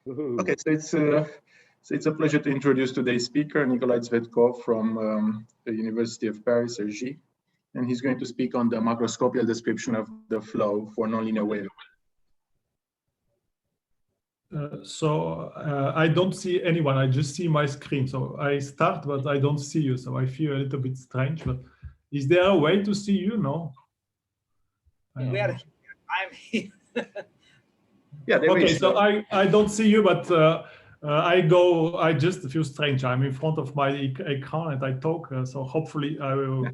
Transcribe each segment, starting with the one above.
Okay, so it's a pleasure to introduce today's speaker, Nikolay Tzvetkov from the University of Paris, Cergy, and he's going to speak on the macroscopical description of the flow for nonlinear wave. I don't see anyone, I just see my screen. So I start, but I don't see you. So I feel a little bit strange, but is there a way to see you? No? I'm here. Yeah, okay, so I don't see you, but I just feel strange. I'm in front of my ecran and I talk, so hopefully I will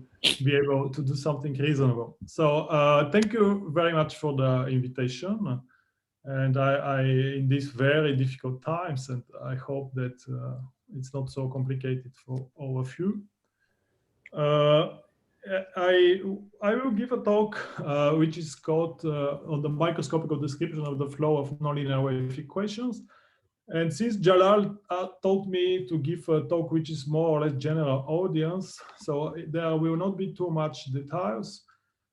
be able to do something reasonable. So thank you very much for the invitation. And I in these very difficult times, and I hope that it's not so complicated for all of you. I will give a talk which is called on the microscopical description of the flow of nonlinear wave equations. And since Jalal told me to give a talk which is more or less general audience, so there will not be too much details,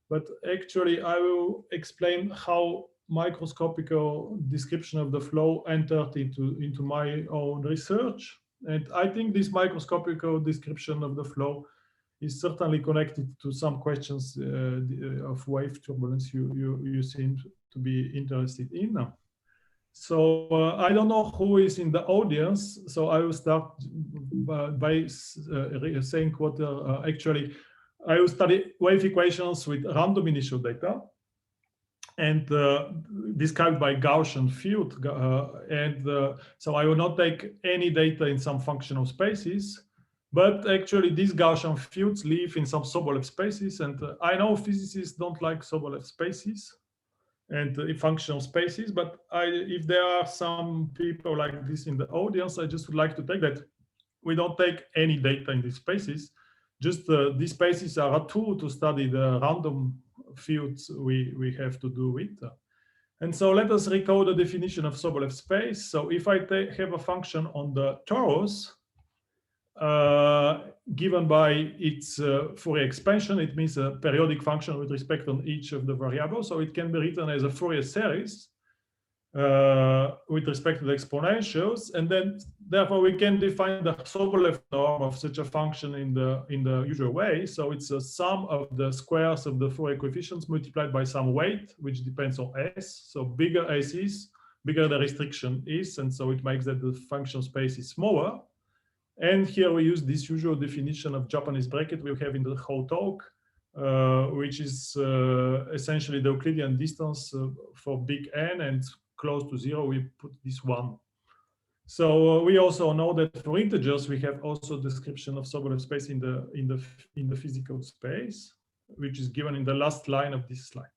but actually I will explain how microscopical description of the flow entered into my own research. And I think this microscopical description of the flow is certainly connected to some questions of wave turbulence you seem to be interested in. So I don't know who is in the audience, so I will start by saying what actually I will study wave equations with random initial data and described by Gaussian field. So I will not take any data in some functional spaces, but actually these Gaussian fields live in some Sobolev spaces. And I know physicists don't like Sobolev spaces and functional spaces, but if there are some people like this in the audience, I just would like to take that we don't take any data in these spaces. Just these spaces are a tool to study the random fields we have to do with. And so let us recode the definition of Sobolev space. So if I have a function on the torus, given by its Fourier expansion, it means a periodic function with respect on each of the variables. So it can be written as a Fourier series with respect to the exponentials, and then therefore we can define the Sobolev norm of such a function in the usual way. So it's a sum of the squares of the Fourier coefficients multiplied by some weight, which depends on s. So bigger s is, bigger the restriction is, and so it makes that the function space is smaller. And here we use this usual definition of Japanese bracket we have in the whole talk, which is essentially the Euclidean distance for big N, and close to 0 we put this 1. So we also know that for integers we have also description of Sobolev space in the physical space, which is given in the last line of this slide.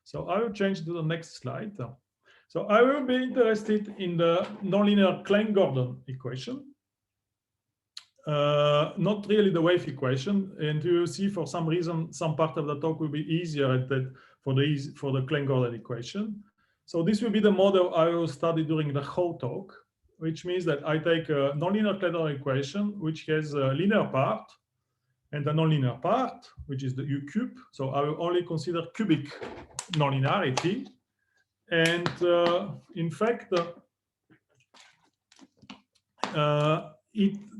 So I will change to the next slide. So I will be interested in the nonlinear Klein-Gordon equation. Not really the wave equation, and you will see for some reason some part of the talk will be easier at that for the Klein-Gordon equation. So this will be the model I will study during the whole talk, which means that I take a nonlinear Klein-Gordon equation which has a linear part and a nonlinear part, which is the U cube. So I will only consider cubic nonlinearity, and in fact.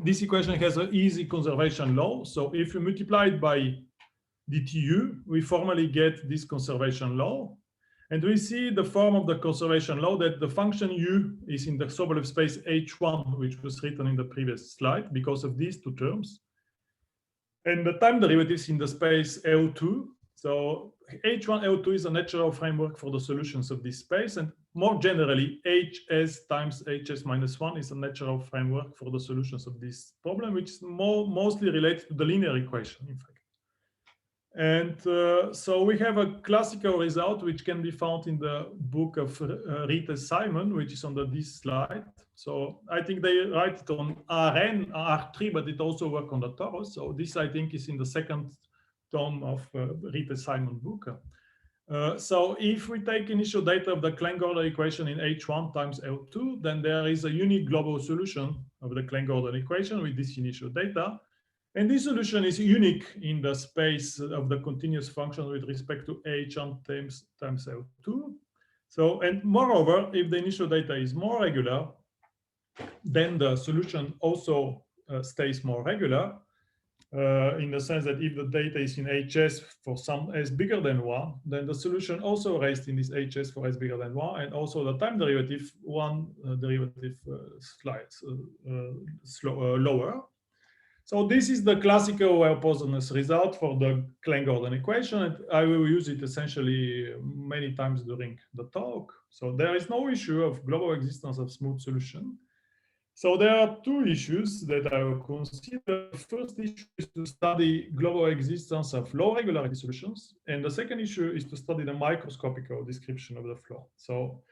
This equation has an easy conservation law. So if you multiply it by dtu, we formally get this conservation law. And we see the form of the conservation law that the function u is in the Sobolev space h1, which was written in the previous slide because of these two terms. And the time derivatives in the space L2. So h1, L2 is a natural framework for the solutions of this space. And more generally, hs times hs minus 1 is a natural framework for the solutions of this problem, which is mostly related to the linear equation, in fact. And so we have a classical result, which can be found in the book of Rita Simon, which is on this slide. So I think they write it on Rn, R3, but it also works on the torus. So this, I think, is in the second tome of Rita Simon book. So if we take initial data of the Klein-Gordon equation in H1 times L2, then there is a unique global solution of the Klein-Gordon equation with this initial data. And this solution is unique in the space of the continuous function with respect to H1 times L2. So, and moreover, if the initial data is more regular, then the solution also stays more regular, in the sense that if the data is in HS for some s bigger than 1, then the solution also raised in this HS for s bigger than 1, and also the time derivative slides lower. So this is the classical well-posedness result for the Klein-Gordon equation, and I will use it essentially many times during the talk. So there is no issue of global existence of smooth solution. So there are two issues that I will consider. The first issue is to study global existence of low regularity solutions. And the second issue is to study the microscopical description of the flow. So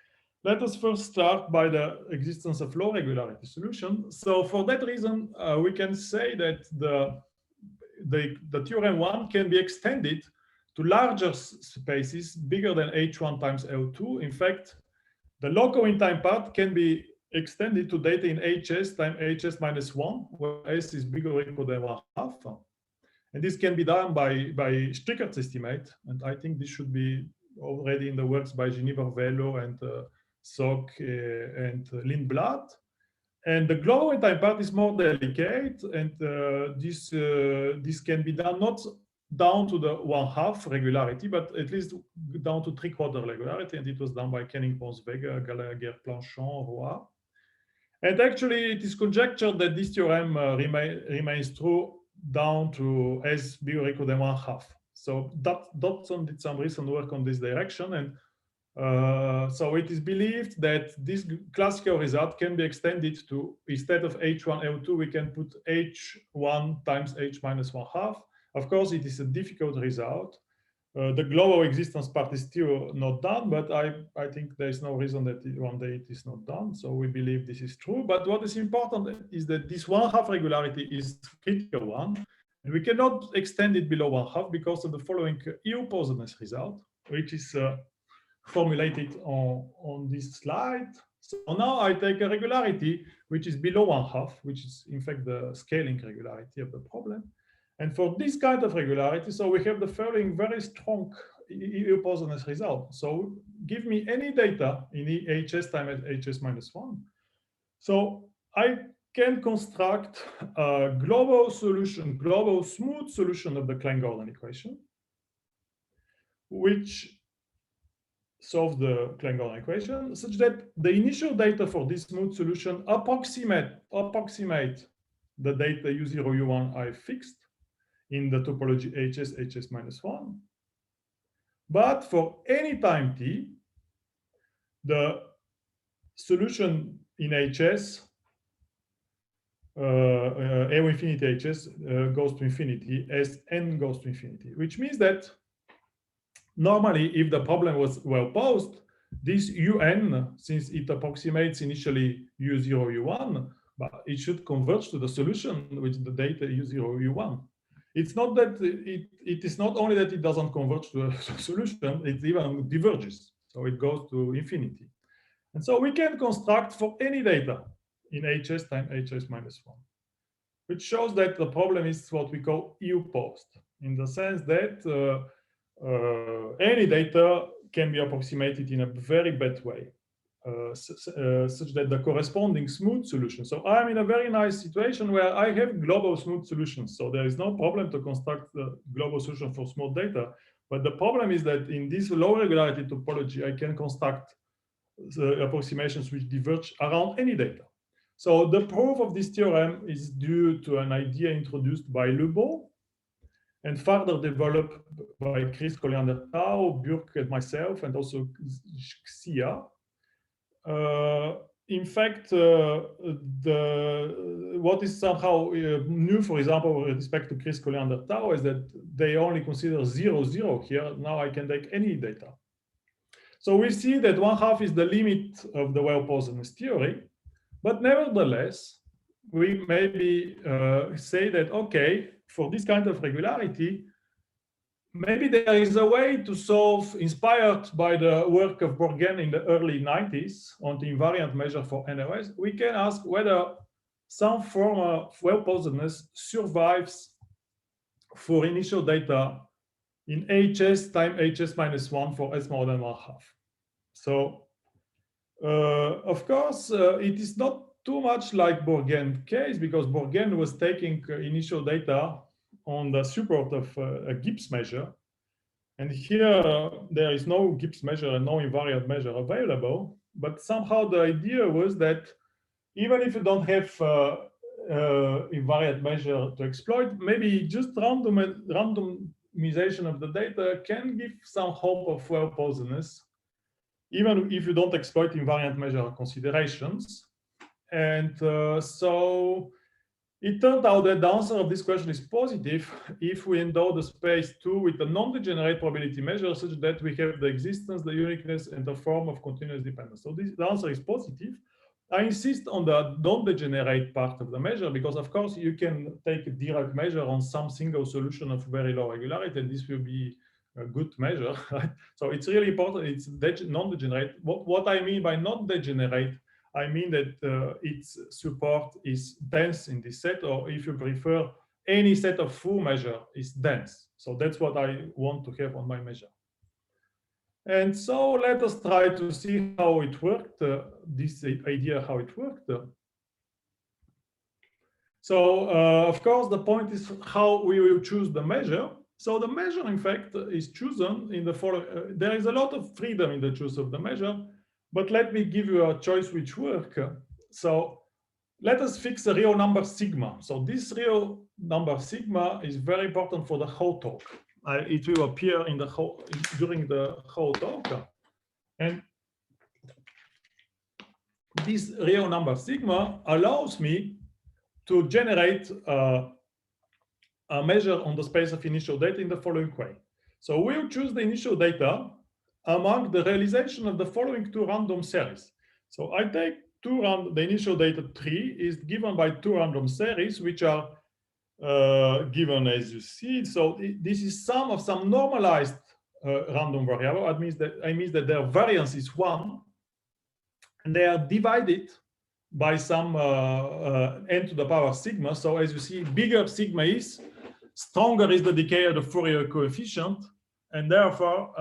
let us first start by the existence of low regularity solution. So for that reason, we can say that the theorem 1 can be extended to larger spaces bigger than H1 times L2. In fact, the local in time part can be extended to data in HS times HS minus 1, where S is bigger or equal than 1/2. And this can be done by Strickert's estimate. And I think this should be already in the works by Geneva Velo and Sock and Lindblad. And the global in time part is more delicate. And this can be done not down to the 1/2 regularity, but at least down to 3/4 regularity. And it was done by Kenning, Pons-Weger, Gallagher, Planchon, Roy. And actually, it is conjectured that this theorem remains true down to S bigger or equal than 1/2. So Dodson did some recent work on this direction. And so it is believed that this classical result can be extended to, instead of H1 L2, we can put H1 times H minus 1/2. Of course, it is a difficult result. The global existence part is still not done, but I think there is no reason that one day it is not done. So we believe this is true. But what is important is that this 1/2 regularity is critical one. And we cannot extend it below 1/2 because of the following EU-posedness result, which is formulated on this slide. So now I take a regularity which is below 1/2, which is in fact the scaling regularity of the problem. And for this kind of regularity, so we have the following very strong EU-posedness result. So give me any data in HS times HS minus 1. So I can construct a global solution, global smooth solution of the Klein-Gordon equation, which solve the Klein-Gordon equation such that the initial data for this smooth solution approximate the data U0, U1 I fixed in the topology HS minus 1. But for any time t, the solution in HS, L infinity HS goes to infinity as n goes to infinity, which means that normally, if the problem was well posed, this UN, since it approximates initially U0, U1, but it should converge to the solution with the data U0, U1. It's not that it is not only that it doesn't converge to a solution, it even diverges. So it goes to infinity. And so we can construct for any data in HS times HS minus 1, which shows that the problem is what we call EU-posed, in the sense that any data can be approximated in a very bad way, such that the corresponding smooth solution. So I'm in a very nice situation where I have global smooth solutions. So there is no problem to construct the global solution for smooth data. But the problem is that in this low regularity topology, I can construct the approximations which diverge around any data. So the proof of this theorem is due to an idea introduced by Lebeau and further developed by Chris Colliander-Tao, Burke, and myself, and also Xia. In fact, what is somehow new, for example, with respect to Chris Colliander-Tao, is that they only consider 0, 0 here. Now I can take any data. So we see that 1/2 is the limit of the well-posedness theory, but nevertheless, we maybe say that, okay, for this kind of regularity, maybe there is a way to solve, inspired by the work of Bourgain in the early 90s on the invariant measure for NOS, we can ask whether some form of well-posedness survives for initial data in HS times HS minus 1 for S more than 1/2. So, of course, it is not too much like Bourgain case, because Bourgain was taking initial data on the support of a Gibbs measure. And here there is no Gibbs measure and no invariant measure available. But somehow the idea was that even if you don't have invariant measure to exploit, maybe just randomization of the data can give some hope of well-posedness, even if you don't exploit invariant measure considerations. And so it turned out that the answer of this question is positive if we endow the space 2 with a non-degenerate probability measure such that we have the existence, the uniqueness, and the form of continuous dependence. So the answer is positive. I insist on the non-degenerate part of the measure because, of course, you can take a Dirac measure on some single solution of very low regularity, and this will be a good measure. Right? So it's really important. It's non-degenerate. What I mean by non-degenerate, I mean that its support is dense in this set, or if you prefer, any set of full measure is dense. So that's what I want to have on my measure. And so let us try to see how it worked, this idea how it worked. So of course, the point is how we will choose the measure. So the measure, in fact, is chosen in the following. There is a lot of freedom in the choice of the measure, but let me give you a choice which work. So let us fix a real number sigma. So this real number sigma is very important for the whole talk. It will appear in the whole, during the whole talk. And this real number sigma allows me to generate a measure on the space of initial data in the following way. So we'll choose the initial data among the realization of the following two random series. So I take the initial data 3 is given by two random series, which are given as you see. So this is sum of some normalized random variable. That means that their variance is 1, and they are divided by some n to the power sigma. So as you see, bigger sigma is, stronger is the decay of the Fourier coefficient, and therefore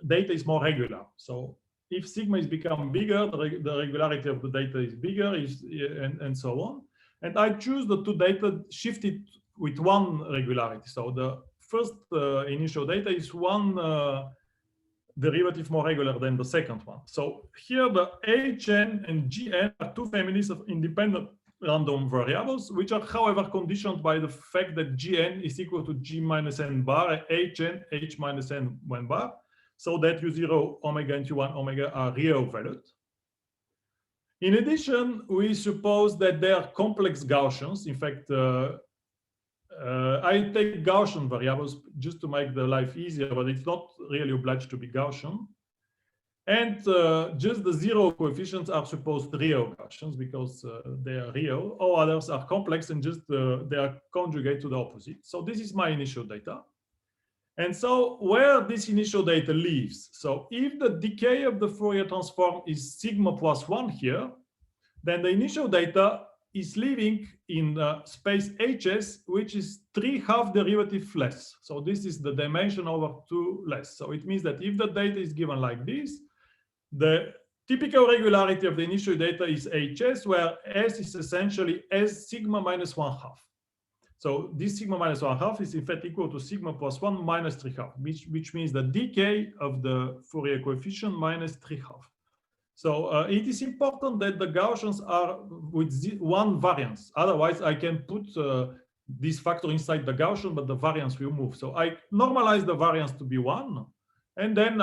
data is more regular. So if sigma is become bigger, the regularity of the data is bigger, and so on. And I choose the two data shifted with one regularity. So the first initial data is one derivative more regular than the second one. So here the Hn and Gn are two families of independent random variables, which are, however, conditioned by the fact that Gn is equal to G minus n bar and Hn H minus n 1 bar, so that U0 omega and U1 omega are real valued. In addition, we suppose that they are complex Gaussians. In fact, I take Gaussian variables just to make the life easier, but it's not really obliged to be Gaussian. And just the zero coefficients are supposed real Gaussians because they are real. All others are complex and just they are conjugate to the opposite. So this is my initial data. And so where this initial data lives, so if the decay of the Fourier transform is sigma plus 1 here, then the initial data is living in space Hs, which is 3 half derivative less. So this is the dimension over 2 less. So it means that if the data is given like this, the typical regularity of the initial data is Hs, where S is essentially S sigma minus 1 half. So this sigma minus 1 half is in fact equal to sigma plus 1 minus 3 half, which means the decay of the Fourier coefficient minus 3 half. So it is important that the Gaussians are with one variance. Otherwise, I can put this factor inside the Gaussian, but the variance will move. So I normalize the variance to be 1, and then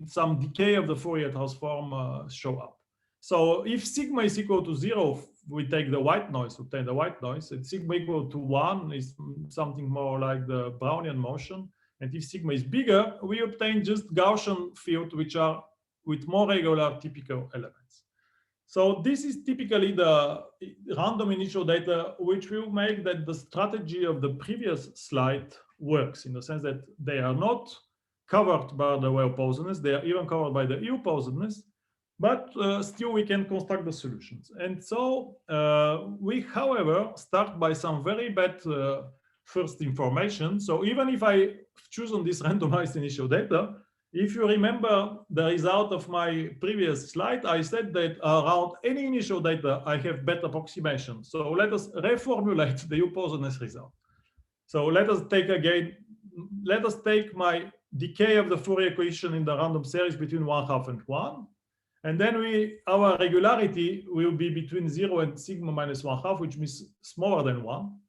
some decay of the Fourier transform show up. So if sigma is equal to 0, we take the white noise, obtain the white noise, and sigma equal to 1 is something more like the Brownian motion. And if sigma is bigger, we obtain just Gaussian fields, which are with more regular typical elements. So this is typically the random initial data, which will make that the strategy of the previous slide works in the sense that they are not covered by the well-posedness, they are even covered by the ill-posedness, but still we can construct the solutions. And so we, however, start by some very bad first information. So even if I choose on this randomized initial data, if you remember the result of my previous slide, I said that around any initial data, I have better approximation. So let us reformulate the U-Poisonous result. So let us take my decay of the Fourier coefficient in the random series between 1/2 and 1. And then our regularity will be between 0 and sigma minus 1/2, which means smaller than 1.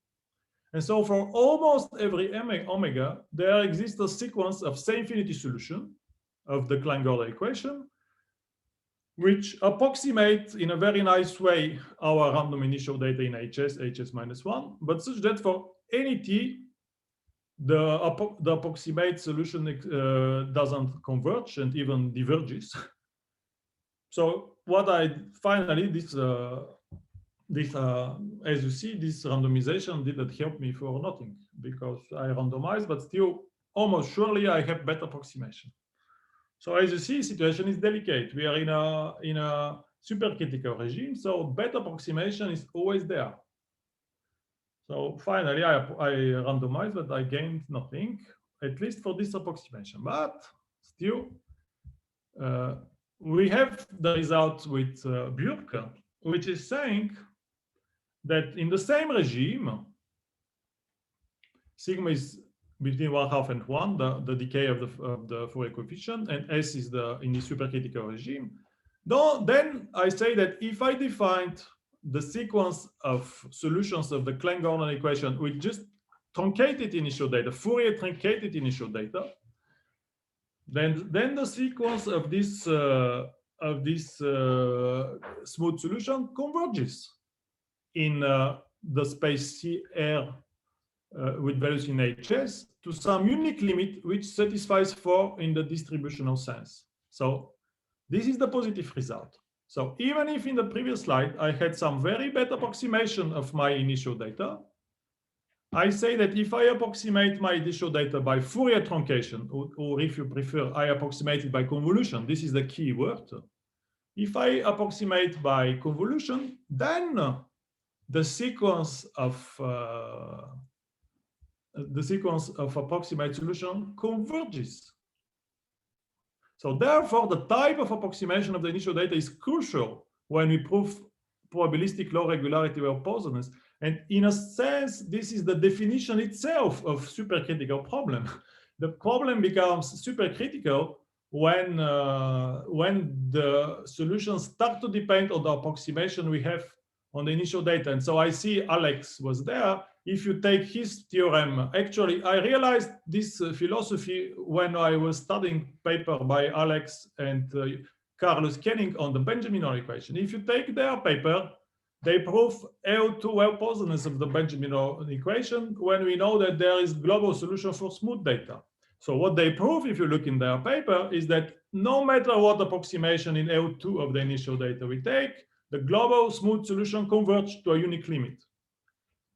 And so for almost every omega, there exists a sequence of same infinity solution of the Klein-Gordon equation, which approximates in a very nice way our random initial data in HS minus 1, but such that for any t, the approximate solution doesn't converge and even diverges. So what I finally, as you see, this randomization didn't help me for nothing because I randomized, but still almost surely I have better approximation. So as you see, situation is delicate. We are in a supercritical regime, so better approximation is always there. So finally, I randomized, but I gained nothing, at least for this approximation. But still, we have the result with Bürke, which is saying that in the same regime, sigma is between 1/2 and 1, the decay of the Fourier coefficient, and S is in the supercritical regime. Then I say that if I defined the sequence of solutions of the Klein-Gordon equation with just truncated initial data, Fourier truncated initial data, then the sequence of this smooth solution converges in the space CR with values in HS to some unique limit which satisfies 4 in the distributional sense. So this is the positive result. So even if in the previous slide I had some very bad approximation of my initial data, I say that if I approximate my initial data by Fourier truncation, or if you prefer, I approximate it by convolution, this is the key word. If I approximate by convolution, then the sequence of approximate solution converges. So therefore, the type of approximation of the initial data is crucial when we prove probabilistic low regularity or poisonous. And in a sense, this is the definition itself of supercritical problem. The problem becomes supercritical when the solutions start to depend on the approximation we have on the initial data. And so I see Alex was there. If you take his theorem, actually, I realized this philosophy when I was studying paper by Alex and Carlos Kenning on the Benjamin-Horn equation. If you take their paper, they prove L2 well-poisonous of the Benjamin-Horn equation when we know that there is global solution for smooth data. So what they prove, if you look in their paper, is that no matter what approximation in L2 of the initial data we take, the global smooth solution converges to a unique limit.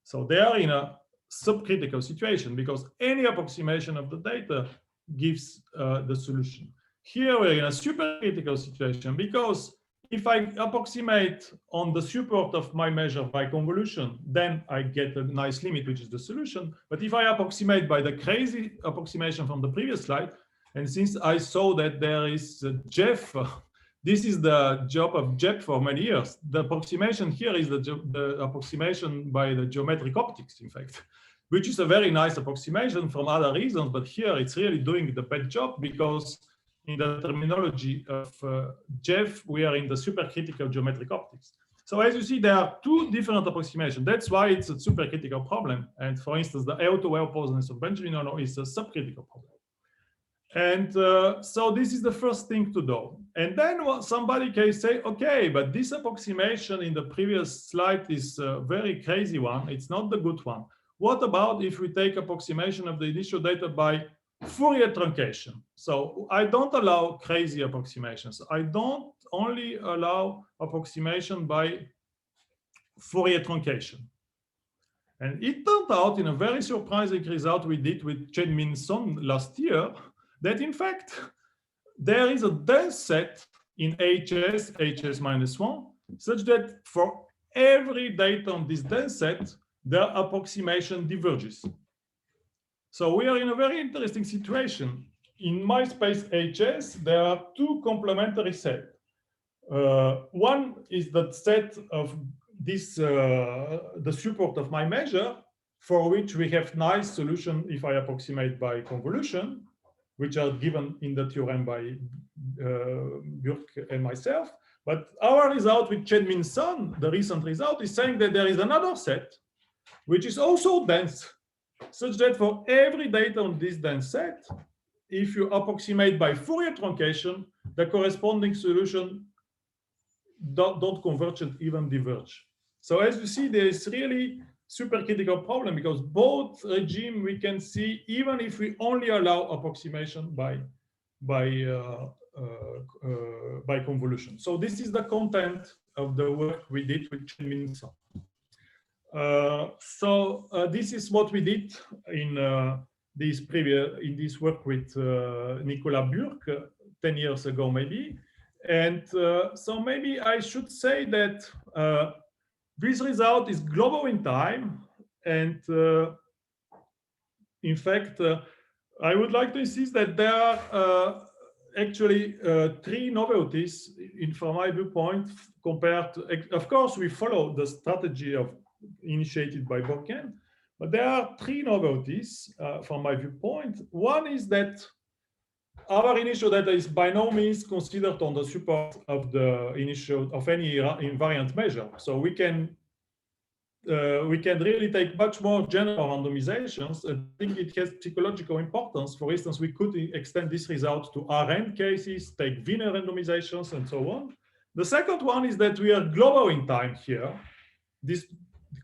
So they are in a subcritical situation because any approximation of the data gives the solution. Here we're in a supercritical situation because if I approximate on the support of my measure by convolution, then I get a nice limit, which is the solution. But if I approximate by the crazy approximation from the previous slide, and since I saw that there is Jeff, this is the job of Jeff for many years. The approximation here is the approximation by the geometric optics, in fact, which is a very nice approximation from other reasons. But here it's really doing the bad job because in the terminology of Jeff, we are in the supercritical geometric optics. So as you see, there are two different approximations. That's why it's a supercritical problem. And for instance, the L2 well-poisonous of Benjamin-Horn is a subcritical problem. And so this is the first thing to do. And then somebody can say, okay, but this approximation in the previous slide is a very crazy one. It's not the good one. What about if we take approximation of the initial data by Fourier truncation? So I don't allow crazy approximations. I don't only allow approximation by Fourier truncation. And it turned out in a very surprising result we did with Chen-Min Song last year that in fact there is a dense set in HS minus 1 such that for every data on this dense set, the approximation diverges. So we are in a very interesting situation in my space HS, there are two complementary sets. One is the set of this, the support of my measure, for which we have nice solution if I approximate by convolution, which are given in the theorem by Burke and myself. But our result with Chen-Min-Son, the recent result, is saying that there is another set, which is also dense, such that for every data on this dense set, if you approximate by Fourier truncation, the corresponding solution don't converge and even diverge. So as you see, there is really supercritical problem because both regime we can see even if we only allow approximation by convolution. So this is the content of the work we did with Chen-Min-Son. This is what we did in this work with Nicolas Burke 10 years ago maybe. And so maybe I should say that this result is global in time. And in fact, I would like to insist that there are actually three novelties from my viewpoint compared to, of course, we follow the strategy initiated by Boken, but there are three novelties from my viewpoint. One is that our initial data is by no means considered on the support of the initial of any invariant measure. So we can really take much more general randomizations. I think it has psychological importance. For instance, we could extend this result to Rn cases, take Wiener randomizations, and so on. The second one is that we are global in time here. This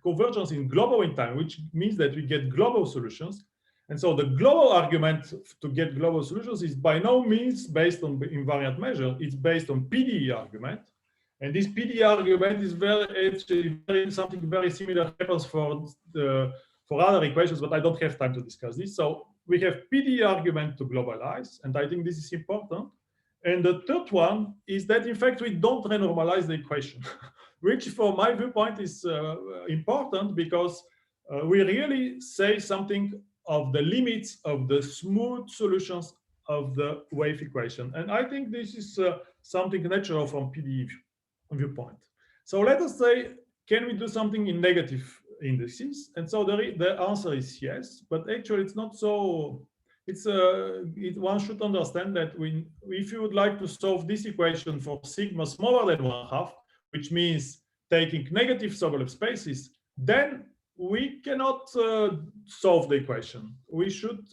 convergence is global in time, which means that we get global solutions. And so the global argument to get global solutions is by no means based on invariant measure. It's based on PDE argument. And this PDE argument is something very similar happens for other equations, but I don't have time to discuss this. So we have PDE argument to globalize, and I think this is important. And the third one is that, in fact, we don't renormalize the equation, which from my viewpoint is important because we really say something of the limits of the smooth solutions of the wave equation. And I think this is something natural from PDE viewpoint. So let us say, can we do something in negative indices? And so the answer is yes, but actually it's not so. One should understand that if you would like to solve this equation for sigma smaller than 1/2, which means taking negative Sobolev spaces, then we cannot solve the equation. We should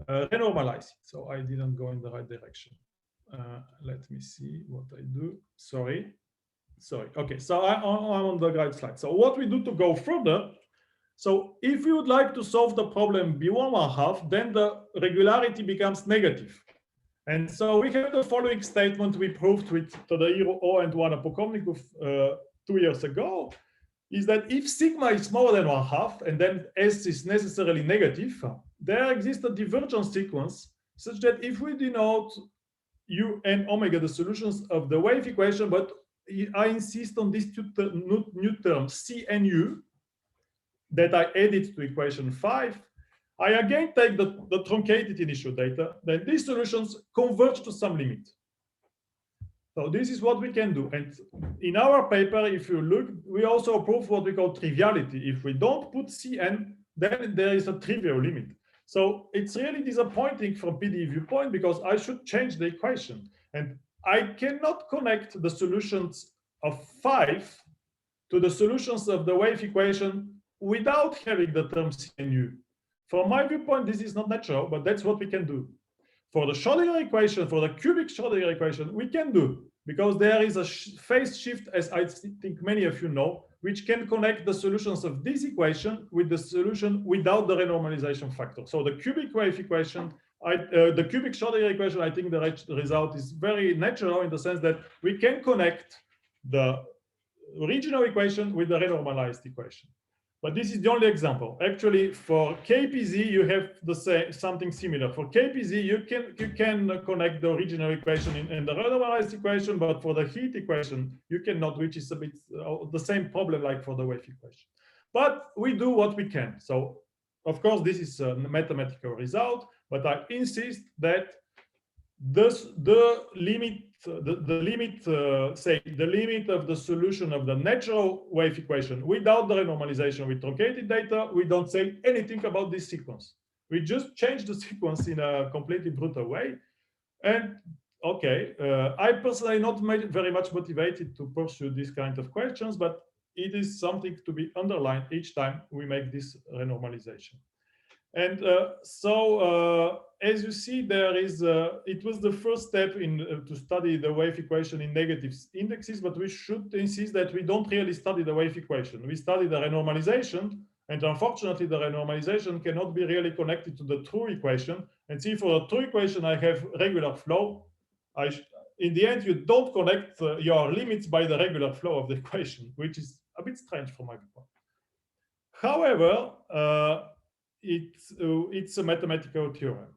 renormalize it. So I didn't go in the right direction. Let me see what I do. Sorry. Okay, so I'm on the right slide. So what we do to go further, so if we would like to solve the problem B1 1/2, then the regularity becomes negative. And so we have the following statement we proved with Tadahiro O and Wana Pokovnikov 2 years ago, is that if sigma is smaller than 1/2 and then S is necessarily negative, there exists a divergence sequence such that if we denote U and omega, the solutions of the wave equation, but I insist on these new terms, C and U, that I added to equation 5, I again take the truncated initial data, then these solutions converge to some limit. So this is what we can do. And in our paper, if you look, we also prove what we call triviality. If we don't put Cn, then there is a trivial limit. So it's really disappointing from PDE viewpoint because I should change the equation. And I cannot connect the solutions of 5 to the solutions of the wave equation without having the term C and U. From my viewpoint, this is not natural, but that's what we can do. For the Schrödinger equation, for the cubic Schrödinger equation, we can do, because there is a phase shift, as I think many of you know, which can connect the solutions of this equation with the solution without the renormalization factor. So the cubic wave equation, the cubic Schrödinger equation, I think the result is very natural in the sense that we can connect the original equation with the renormalized equation. But this is the only example. Actually, for KPZ, you have something similar. For KPZ, you can connect the original equation and the renormalized equation, but for the heat equation, you cannot, which is a bit the same problem like for the wave equation. But we do what we can. So, of course, this is a mathematical result. but I insist that the limit of the solution of the natural wave equation without the renormalization with truncated data, we don't say anything about this sequence. We just change the sequence in a completely brutal way. And okay, I personally not very much motivated to pursue this kind of questions, but it is something to be underlined each time we make this renormalization. And as you see, there is it was the first step in to study the wave equation in negative indexes, but we should insist that we don't really study the wave equation. We study the renormalization, and unfortunately, the renormalization cannot be really connected to the true equation. And see, for a true equation, I have regular flow. In the end, you don't connect your limits by the regular flow of the equation, which is a bit strange from my point. However, it's a mathematical theorem,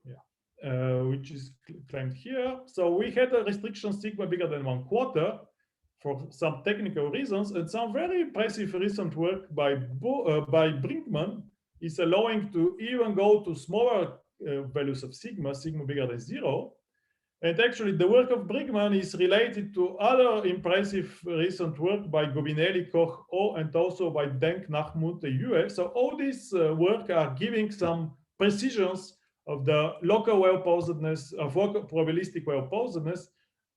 which is claimed here. So we had a restriction sigma bigger than 1/4 for some technical reasons, and some very impressive recent work by Brinkman is allowing to even go to smaller values of sigma bigger than 0. And actually, the work of Brinkman is related to other impressive recent work by Gobinelli, Koch, and also by Denk, Nachmut, the US. So all these work are giving some precisions of the local well-posedness, of probabilistic well-posedness.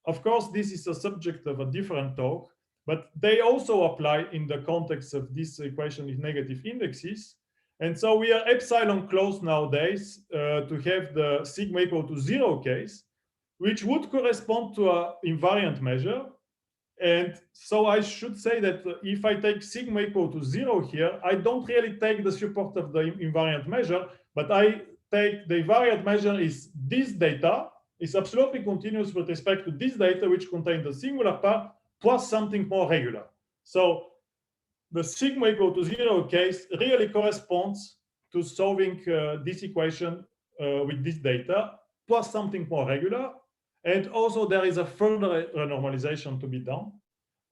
Of course, this is a subject of a different talk, but they also apply in the context of this equation with negative indexes. And so we are epsilon close nowadays to have the sigma equal to 0 case, which would correspond to an invariant measure. And so I should say that if I take sigma equal to 0 here, I don't really take the support of the invariant measure, but I take the invariant measure is this data, is absolutely continuous with respect to this data, which contain the singular part plus something more regular. So the sigma equal to 0 case really corresponds to solving this equation with this data plus something more regular. And also there is a further renormalization to be done.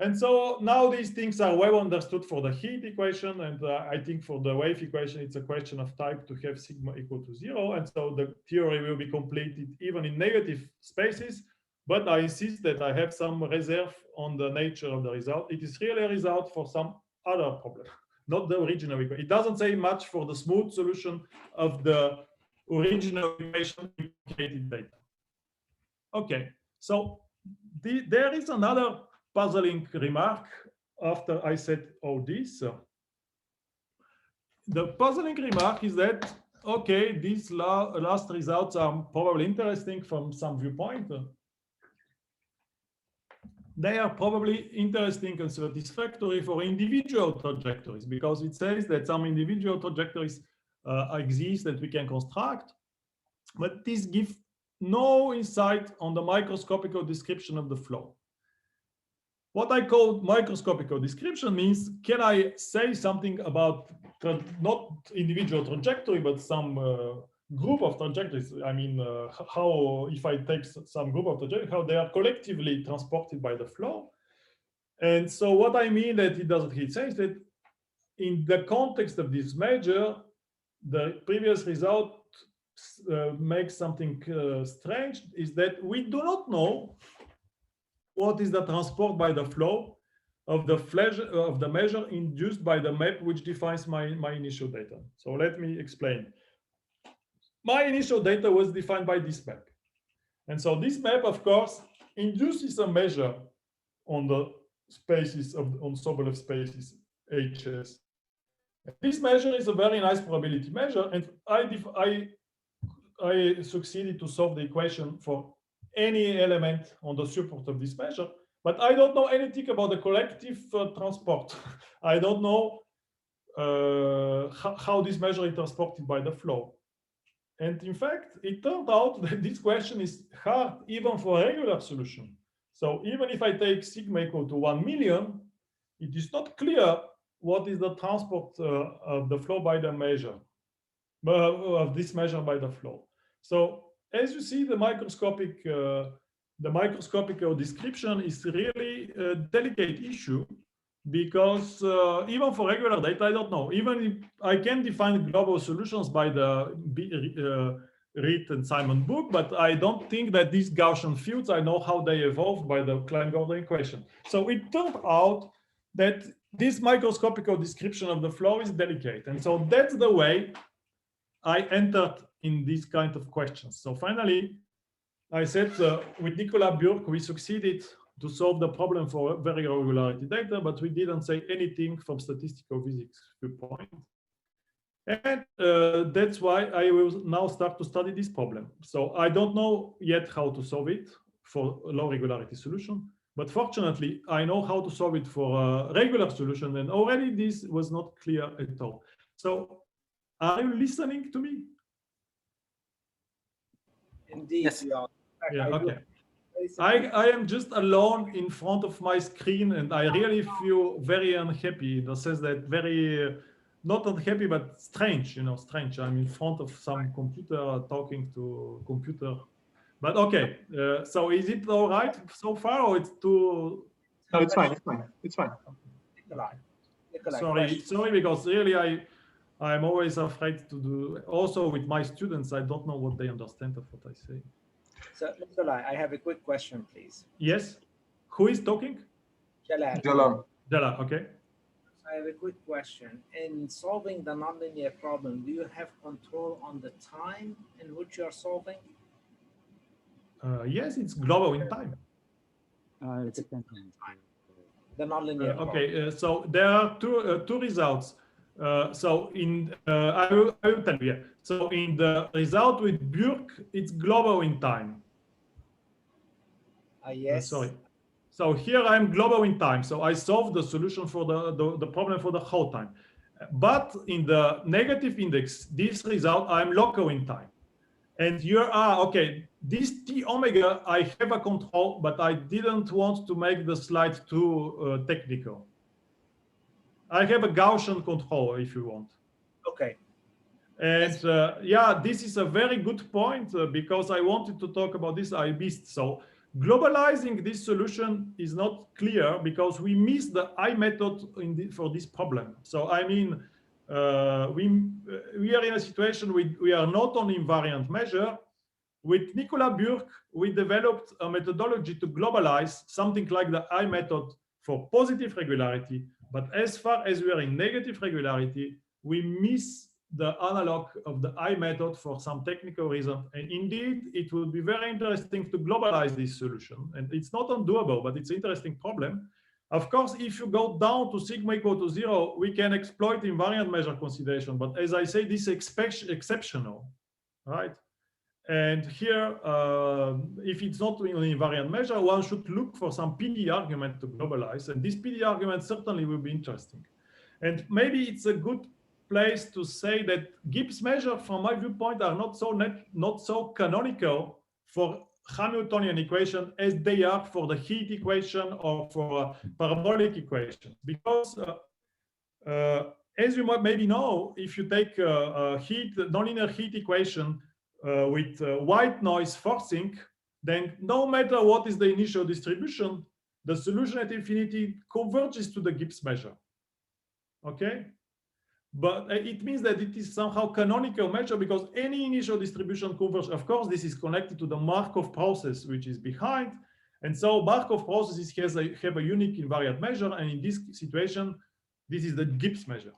And so now these things are well understood for the heat equation. And I think for the wave equation, it's a question of type to have sigma equal to 0. And so the theory will be completed even in negative spaces. But I insist that I have some reserve on the nature of the result. It is really a result for some other problem, not the original equation. It doesn't say much for the smooth solution of the original equation implicated data. Okay, so there is another puzzling remark after I said all this. The puzzling remark is that, okay, these last results are probably interesting from some viewpoint. They are probably interesting and satisfactory for individual trajectories because it says that some individual trajectories exist that we can construct, but this gives no insight on the microscopical description of the flow. What I call microscopical description means, can I say something about not individual trajectory, but some group of trajectories? I mean, how, if I take some group of trajectories, how they are collectively transported by the flow. And so what I mean that it doesn't, he says that in the context of this measure, the previous result makes something strange, is that we do not know what is the transport by the flow of the measure induced by the map which defines my initial data. So let me explain. My initial data was defined by this map. And so this map, of course, induces a measure on the spaces on Sobolev spaces HS. This measure is a very nice probability measure, and I succeeded to solve the equation for any element on the support of this measure, but I don't know anything about the collective transport. I don't know how this measure is transported by the flow. And in fact, it turned out that this question is hard even for a regular solution. So even if I take sigma equal to 1 million, it is not clear what is the transport of the flow by the measure, of this measure by the flow. So as you see, the microscopical description is really a delicate issue because even for regular data, I don't know. Even if I can define global solutions by the Reed and Simon book, but I don't think that these Gaussian fields, I know how they evolved by the Klein-Gordon equation. So it turned out that this microscopical description of the flow is delicate. And so that's the way I entered in these kind of questions. So finally, I said with Nikolay Burke, we succeeded to solve the problem for very regularity data, but we didn't say anything from statistical physics viewpoint. And that's why I will now start to study this problem. So I don't know yet how to solve it for a low regularity solution, but fortunately, I know how to solve it for a regular solution, and already this was not clear at all. So are you listening to me? Indeed, Yes. we are. Yeah, okay. I am just alone in front of my screen, and I really feel very unhappy in the sense that very, not unhappy, but strange, strange. I'm in front of some computer talking to computer. But okay, so is it all right so far, or it's too? No, it's fine. It's fine. It's fine. Nikolay, Sorry, because really I'm always afraid to do. Also with my students, I don't know what they understand of what I say. So Nikolay, I have a quick question, please. Yes, who is talking? Jalal. Jala, okay. I have a quick question. In solving the nonlinear problem, do you have control on the time in which you are solving? Yes, it's global in time. It depends on time. The nonlinear problem. Okay, so there are two results. So I will tell you. Yeah. So in the result with Burke, it's global in time. Yes. Sorry. So here I'm global in time. So I solved the solution for the problem for the whole time. But in the negative index, this result, I'm local in time. And here okay, this T omega, I have a control, but I didn't want to make the slide too technical. I have a Gaussian control if you want. Okay. And yeah, this is a very good point because I wanted to talk about this, I missed. So globalizing this solution is not clear because we missed the I method for this problem. So I mean, we are in a situation we are not on invariant measure. With Nikolay Burke, we developed a methodology to globalize something like the I method for positive regularity. But as far as we are in negative regularity, we miss the analog of the I method for some technical reason. And indeed, it would be very interesting to globalize this solution. And it's not undoable, but it's an interesting problem. Of course, if you go down to sigma equal to 0, we can exploit invariant measure consideration. But as I say, this is exceptional, right? And here, if it's not an invariant measure, one should look for some PD argument to globalize. And this PD argument certainly will be interesting. And maybe it's a good place to say that Gibbs measures, from my viewpoint, are not so canonical for Hamiltonian equation as they are for the heat equation or for parabolic equation. Because as you might maybe know, if you take a nonlinear heat equation with white noise forcing, then no matter what is the initial distribution, the solution at infinity converges to the Gibbs measure. Okay? But it means that it is somehow canonical measure because any initial distribution converges. Of course, this is connected to the Markov process, which is behind. And so Markov processes have a unique invariant measure. And in this situation, this is the Gibbs measure.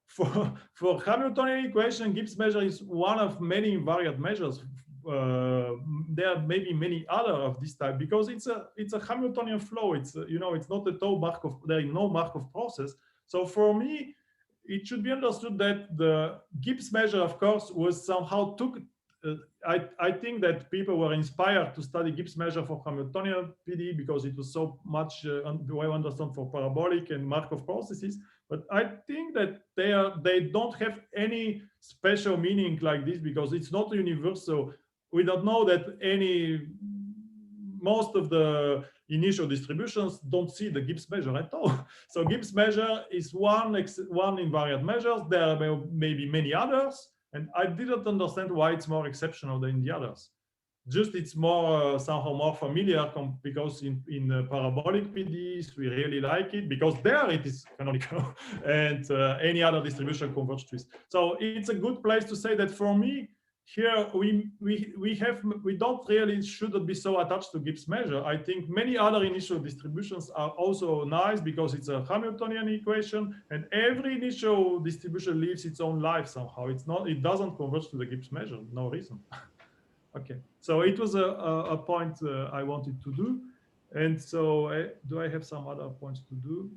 For Hamiltonian equation, Gibbs measure is one of many invariant measures. There are maybe many other of this type because it's a Hamiltonian flow. It's it's not at all Markov. There is no Markov process. So for me, it should be understood that the Gibbs measure, of course, was somehow took. I think that people were inspired to study Gibbs measure for Hamiltonian PD because it was so much well understood for parabolic and Markov processes. But I think that they don't have any special meaning like this because it's not universal. We don't know that most of the initial distributions don't see the Gibbs measure at all. So Gibbs measure is one invariant measure. There are maybe many others, and I didn't understand why it's more exceptional than the others. Just it's more somehow more familiar because in parabolic PDs we really like it because there it is canonical and any other distribution converges to it. So it's a good place to say that for me here we don't really shouldn't be so attached to Gibbs measure. I think many other initial distributions are also nice because it's a Hamiltonian equation, and every initial distribution lives its own life somehow. It doesn't converge to the Gibbs measure, no reason. Okay, so it was a point I wanted to do. And so do I have some other points to do?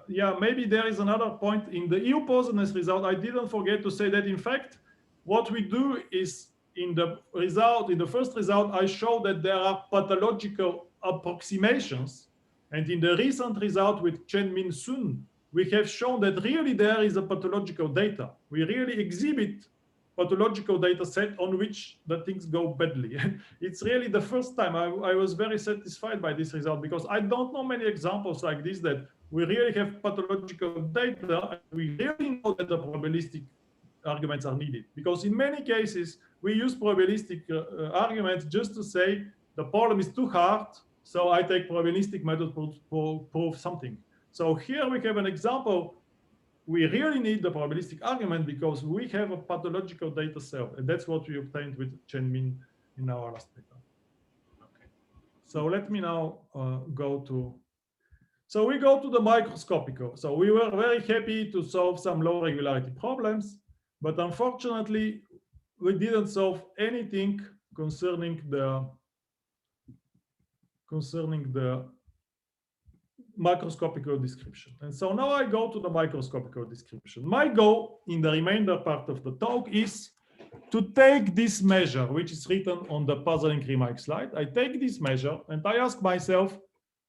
Yeah, maybe there is another point in the EU positiveness result. I didn't forget to say that, in fact, what we do is in the first result, I show that there are pathological approximations. And in the recent result with Chen-Min Sun, we have shown that really there is a pathological data. We really exhibit pathological data set on which the things go badly. It's really the first time I was very satisfied by this result, because I don't know many examples like this that we really have pathological data and we really know that the probabilistic arguments are needed. Because in many cases, we use probabilistic arguments just to say the problem is too hard, so I take probabilistic method to prove something. So here we have an example. We really need the probabilistic argument because we have a pathological data set, and that's what we obtained with Chen-Min in our last paper. Okay. So let me now go to the microscopical. So we were very happy to solve some low regularity problems, but unfortunately, we didn't solve anything concerning the macroscopical description. And so now I go to the microscopical description. My goal in the remainder part of the talk is to take this measure, which is written on the puzzling remark slide. I take this measure and I ask myself,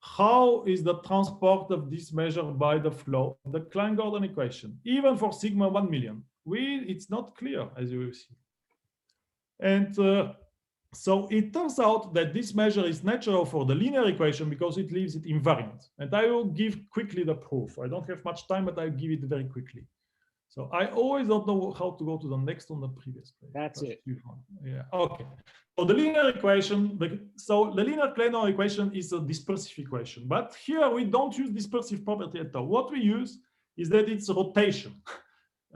how is the transport of this measure by the flow of the Klein-Gordon equation? Even for sigma 1 million, it's not clear, as you will see. And so it turns out that this measure is natural for the linear equation because it leaves it invariant. And I will give quickly the proof. I don't have much time, but I'll give it very quickly. So I always don't know how to go to the next on the previous page. That's it. Yeah, okay. So the linear equation, the linear Klein-Gordon equation is a dispersive equation. But here we don't use dispersive property at all. What we use is that it's rotation.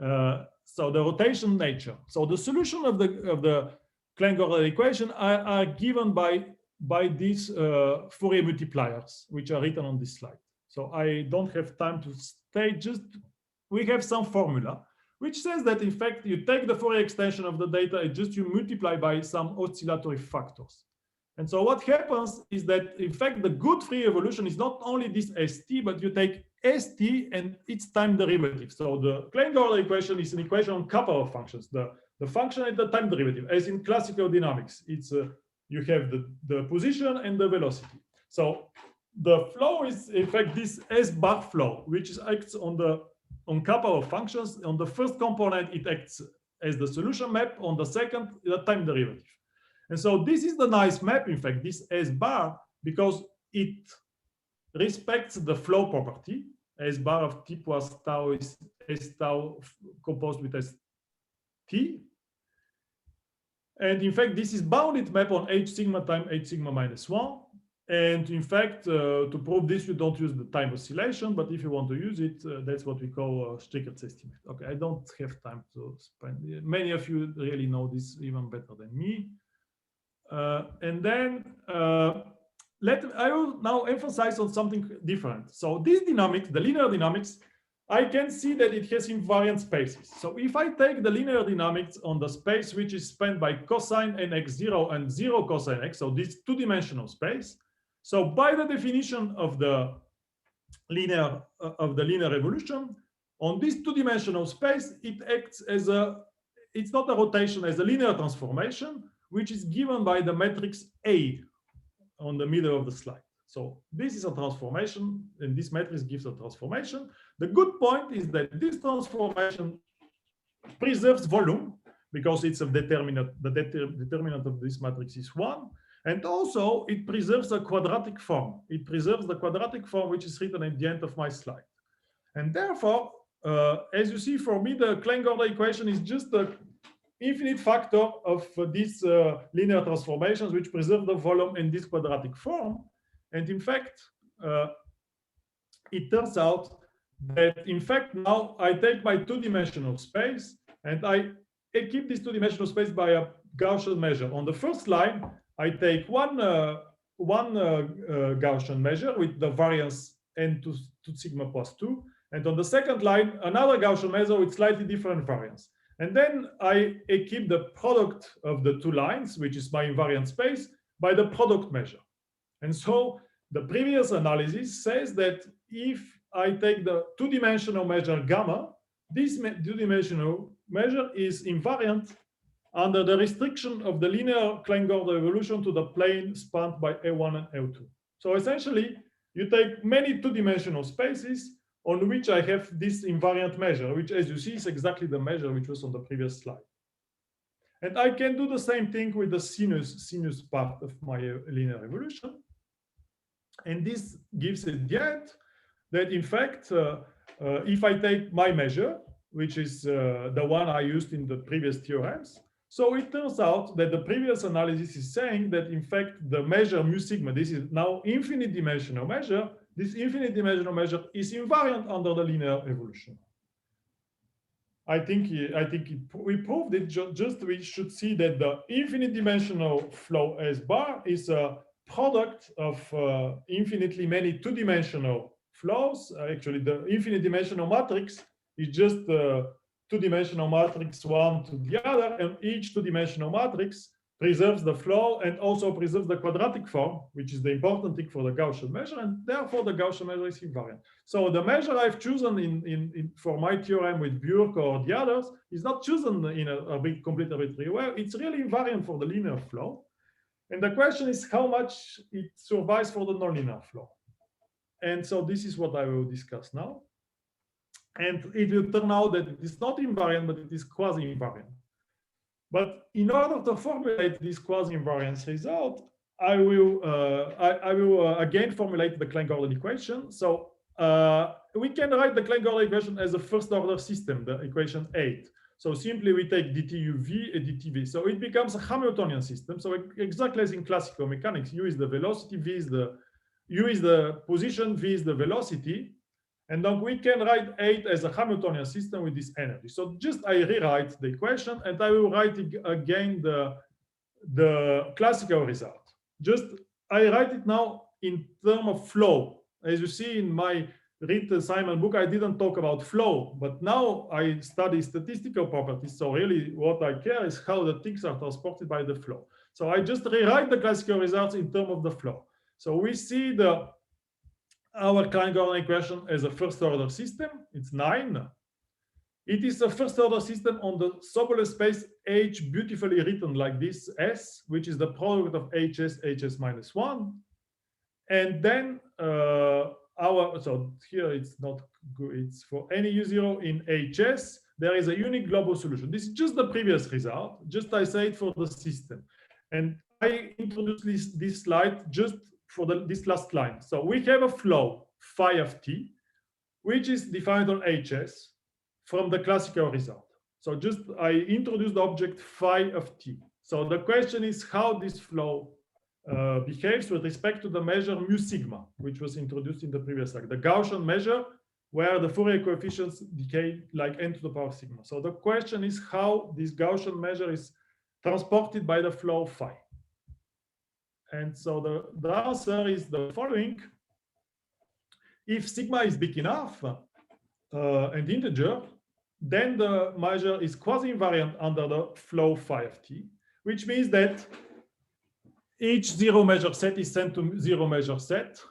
So the rotation nature. So the solution of the Klein-Gordon equation are given by these Fourier multipliers, which are written on this slide. So I don't have time to state, just we have some formula, which says that in fact, you take the Fourier extension of the data and just you multiply by some oscillatory factors. And so what happens is that in fact, the good free evolution is not only this ST, but you take ST and its time derivative. So the Klein-Gordon equation is an equation on couple of functions. The function and the time derivative, as in classical dynamics, it's you have the position and the velocity. So the flow is in fact this S bar flow, which acts on couple of functions. On the first component, it acts as the solution map. On the second, the time derivative. And so this is the nice map, in fact, this S bar, because it respects the flow property. S bar of t plus tau is S tau composed with S t. And in fact, this is bounded map on h sigma time h sigma minus 1. And in fact, to prove this, you don't use the time oscillation, but if you want to use it, that's what we call Strickert's estimate. Okay, I don't have time to spend. Many of you really know this even better than me. And then I will now emphasize on something different. So this dynamics, the linear dynamics, I can see that it has invariant spaces. So if I take the linear dynamics on the space which is spanned by cosine nx0 and 0 cosine x, so this two-dimensional space. So by the definition of the linear evolution, on this two-dimensional space, it acts as it's not a rotation, as a linear transformation, which is given by the matrix A on the middle of the slide. So this is a transformation, and this matrix gives a transformation. The good point is that this transformation preserves volume because it's a determinant. The determinant of this matrix is 1. And also, it preserves a quadratic form. It preserves the quadratic form, which is written at the end of my slide. And therefore, as you see, for me, the Klein-Gordon equation is just the infinite factor of these linear transformations, which preserve the volume in this quadratic form. And in fact, it turns out that, in fact, now I take my two-dimensional space and I keep this two-dimensional space by a Gaussian measure. On the first line, I take one Gaussian measure with the variance n to sigma plus 2. And on the second line, another Gaussian measure with slightly different variance. And then I keep the product of the two lines, which is my invariant space, by the product measure. And so the previous analysis says that if I take the two-dimensional measure gamma, this two-dimensional measure is invariant under the restriction of the linear Klein-Gordon evolution to the plane spanned by A1 and A2. So essentially, you take many two-dimensional spaces on which I have this invariant measure, which, as you see, is exactly the measure which was on the previous slide. And I can do the same thing with the sinus part of my linear evolution. And this gives it yet that, in fact, if I take my measure, which is the one I used in the previous theorems, so it turns out that the previous analysis is saying that, in fact, the measure mu sigma, this is now infinite dimensional measure, this infinite dimensional measure is invariant under the linear evolution. I think we proved it. Just we should see that the infinite dimensional flow S bar is a product of infinitely many two-dimensional flows. Actually, the infinite dimensional matrix is just two-dimensional matrix one to the other, and each two-dimensional matrix preserves the flow and also preserves the quadratic form, which is the important thing for the Gaussian measure, and therefore the Gaussian measure is invariant. So the measure I've chosen for my theorem with Björk or the others is not chosen in a complete arbitrary way. It's really invariant for the linear flow. And the question is how much it survives for the nonlinear flow. And so this is what I will discuss now. And it will turn out that it is not invariant, but it is quasi-invariant. But in order to formulate this quasi-invariance result, I will again formulate the Klein-Gordon equation. So we can write the Klein-Gordon equation as a first-order system, the equation 8. So simply we take dtuv and dtv. So it becomes a Hamiltonian system. So exactly as in classical mechanics, u is the velocity, u is the position, v is the velocity. And then we can write 8 as a Hamiltonian system with this energy. So just I rewrite the equation and I will write again the classical result. Just I write it now in terms of flow. As you see in my written assignment book, I didn't talk about flow, but now I study statistical properties. So really what I care is how the things are transported by the flow. So I just rewrite the classical results in terms of the flow. So we see our Klein-Gordon equation as a first-order system. It's 9. It is a first-order system on the Sobolev space H, beautifully written like this, S, which is the product of HS minus 1. And then so here it's not good. It's for any U0 in HS, there is a unique global solution. This is just the previous result. Just I say it for the system. And I introduce this slide just for this last line. So we have a flow phi of t, which is defined on HS from the classical result. So just I introduce the object phi of t. So the question is how this flow behaves with respect to the measure mu sigma, which was introduced in the previous slide, the Gaussian measure where the Fourier coefficients decay like n to the power sigma. So the question is how this Gaussian measure is transported by the flow phi. And so the answer is the following. If sigma is big enough and integer, then the measure is quasi-invariant under the flow phi of t, which means that each zero measure set is sent to zero measure set,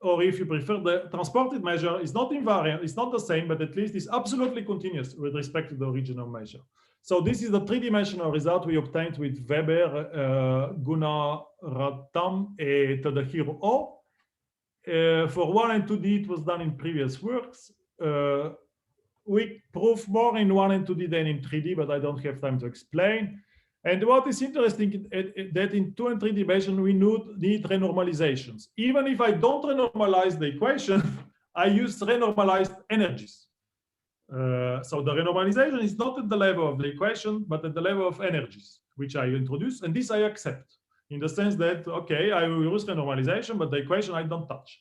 or if you prefer, the transported measure is not invariant, it's not the same, but at least it's absolutely continuous with respect to the original measure. So this is the three-dimensional result we obtained with Weber, Gunaratam, and Tadahiro O. For 1 and 2D, it was done in previous works. We prove more in 1 and 2D than in 3D, but I don't have time to explain. And what is interesting is that in 2 and 3 dimension, we need renormalizations. Even if I don't renormalize the equation, I use renormalized energies. So the renormalization is not at the level of the equation, but at the level of energies, which I introduce. And this I accept in the sense that, okay, I will use renormalization, but the equation I don't touch.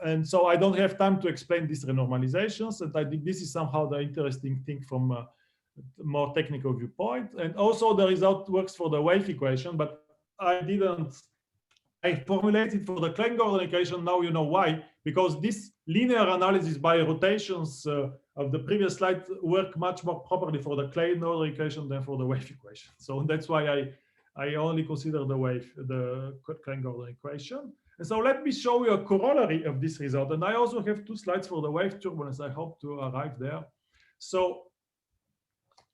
And so I don't have time to explain these renormalizations. And I think this is somehow the interesting thing from more technical viewpoint. And also the result works for the wave equation, but I formulated for the Klein-Gordon equation. Now you know why, because this linear analysis by rotations of the previous slide work much more properly for the Klein-Gordon equation than for the wave equation. So that's why I only consider the Klein-Gordon equation. And so let me show you a corollary of this result. And I also have 2 slides for the wave turbulence. I hope to arrive there. So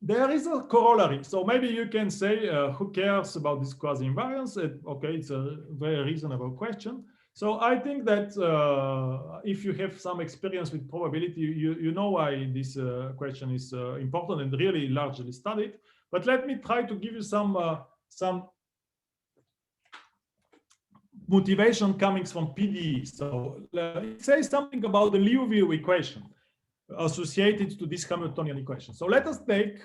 there is a corollary. So maybe you can say, who cares about this quasi-invariance? Okay, it's a very reasonable question. So I think that if you have some experience with probability, you know why this question is important and really largely studied. But let me try to give you some motivation coming from PDE. So it says something about the Liouville equation associated to this Hamiltonian equation. So let us take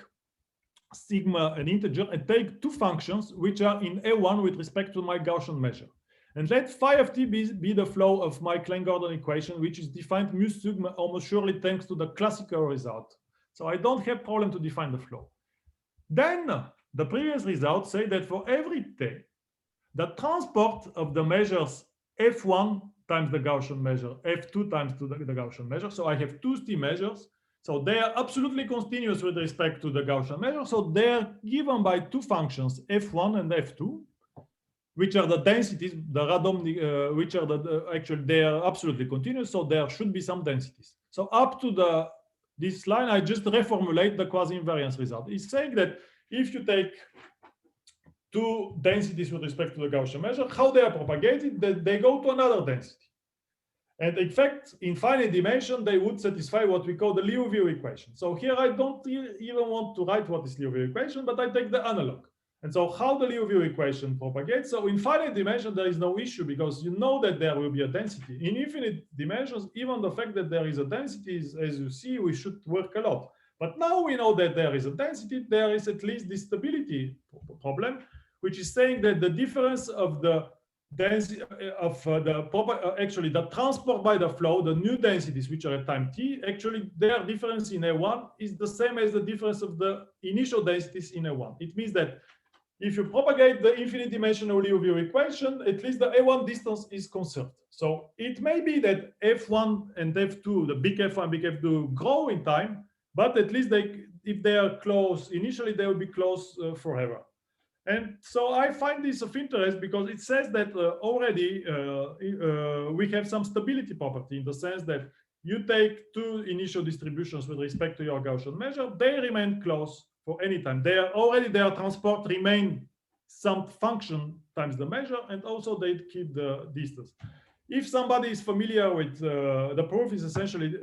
sigma, an integer, and take 2 functions which are in A1 with respect to my Gaussian measure. And let phi of t be the flow of my Klein-Gordon equation, which is defined mu sigma almost surely thanks to the classical result. So I don't have problem to define the flow. Then the previous results say that for every t, the transport of the measures f1 times the Gaussian measure, f2 times the Gaussian measure. So I have 2 t measures. So they are absolutely continuous with respect to the Gaussian measure. So they are given by 2 functions, f1 and f2, which are the densities, the random, which are actually they are absolutely continuous. So there should be some densities. So up to this line, I just reformulate the quasi-invariance result. It's saying that if you take 2 densities with respect to the Gaussian measure, how they are propagated, they go to another density. And in fact, in finite dimension, they would satisfy what we call the Liouville equation. So here I don't even want to write what is Liouville equation, but I take the analog. And so how the Liouville equation propagates. So in finite dimension, there is no issue because you know that there will be a density. In infinite dimensions, even the fact that there is a density is, as you see, we should work a lot. But now we know that there is a density, there is at least this stability problem, which is saying that the difference of the density of actually the transport by the flow, the new densities which are at time t, actually their difference in A1 is the same as the difference of the initial densities in A1. It means that if you propagate the infinite dimensional Liouville equation, at least the A1 distance is conserved. So it may be that F1 and F2, the big F1, big F2 grow in time, but at least if they are close, initially they will be close forever. And so I find this of interest because it says that already we have some stability property in the sense that you take 2 initial distributions with respect to your Gaussian measure, they remain close for any time. Their transport remain some function times the measure, and also they keep the distance. If somebody is familiar with the proof is essentially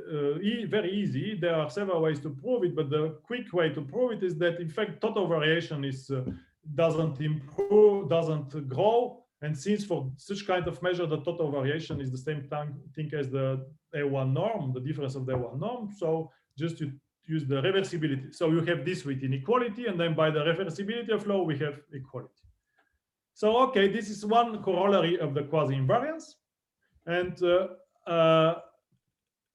very easy. There are several ways to prove it, but the quick way to prove it is that in fact total variation is doesn't improve, doesn't grow, and since for such kind of measure the total variation is the same thing as the A1 norm, the difference of the A1 norm. So just to use the reversibility. So you have this with inequality, and then by the reversibility of flow we have equality. So okay, this is one corollary of the quasi-invariance. And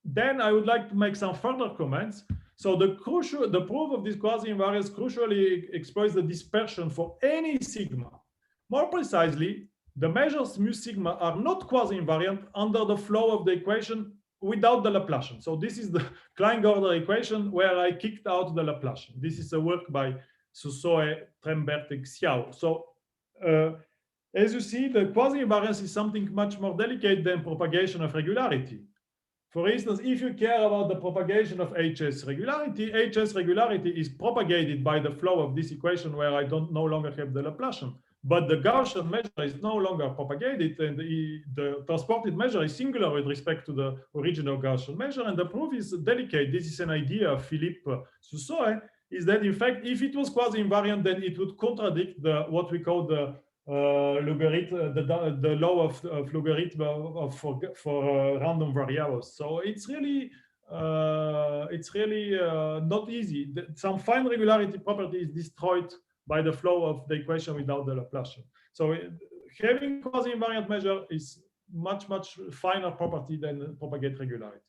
then I would like to make some further comments. So the proof of this quasi-invariance crucially exploits the dispersion for any sigma. More precisely, the measures mu sigma are not quasi-invariant under the flow of the equation without the Laplacian. So this is the Klein-Gordon equation where I kicked out the Laplacian. This is a work by Sussoe, Trembert, and Xiao. So as you see, the quasi-invariance is something much more delicate than propagation of regularity. For instance, if you care about the propagation of HS regularity is propagated by the flow of this equation where I no longer have the Laplacian. But the Gaussian measure is no longer propagated, and the transported measure is singular with respect to the original Gaussian measure. And the proof is delicate. This is an idea of Philippe Sussoe, is that in fact, if it was quasi-invariant, then it would contradict what we call the logarithm, the law of logarithm for random variables. So it's really not easy. Some fine regularity property is destroyed by the flow of the equation without the Laplacian. So having quasi-invariant measure is much finer property than propagate regularity.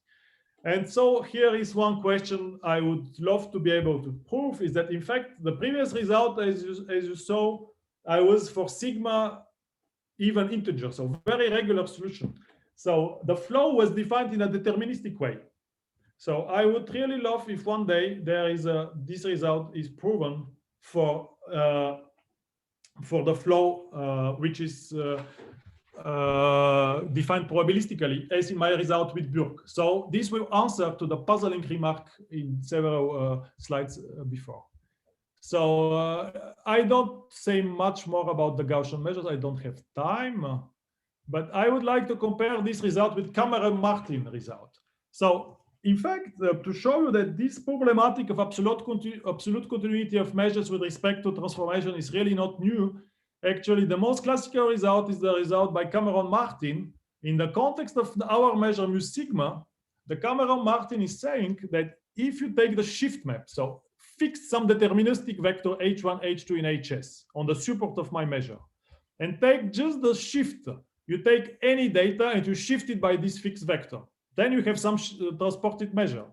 And so here is one question I would love to be able to prove is that in fact the previous result, as you saw, I was for sigma even integer, so very regular solution. So the flow was defined in a deterministic way. So I would really love if one day there is this result is proven for the flow which is defined probabilistically, as in my result with Burke. So this will answer to the puzzling remark in several slides before. So I don't say much more about the Gaussian measures. I don't have time, but I would like to compare this result with Cameron-Martin result. So in fact, to show you that this problematic of absolute continuity of measures with respect to transformation is really not new. Actually, the most classical result is the result by Cameron-Martin. In the context of our measure mu sigma, the Cameron-Martin is saying that if you take the shift map, so fix some deterministic vector h1, h2 in HS on the support of my measure, and take just the shift, you take any data and you shift it by this fixed vector, then you have some transported measure.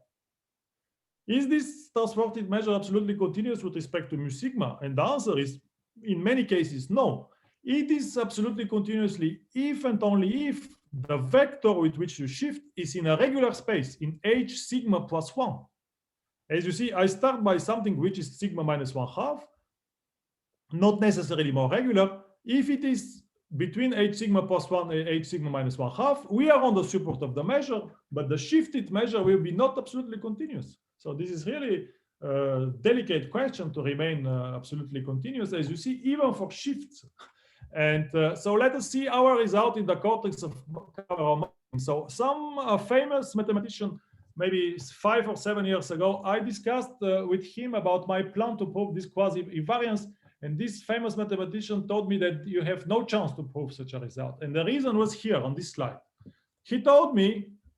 Is this transported measure absolutely continuous with respect to mu sigma? And the answer is, in many cases, no. It is absolutely continuously if and only if the vector with which you shift is in a regular space in h sigma plus 1. As you see, I start by something which is sigma minus 1/2, not necessarily more regular. If it is between h sigma plus 1 and h sigma minus 1/2, we are on the support of the measure, but the shifted measure will be not absolutely continuous. So this is really a delicate question to remain absolutely continuous, as you see, even for shifts. And so let us see our result in the context of Cameron-Martin. So some famous mathematician, maybe 5 or 7 years ago, I discussed with him about my plan to prove this quasi-invariance. And this famous mathematician told me that you have no chance to prove such a result. And the reason was here on this slide. He told me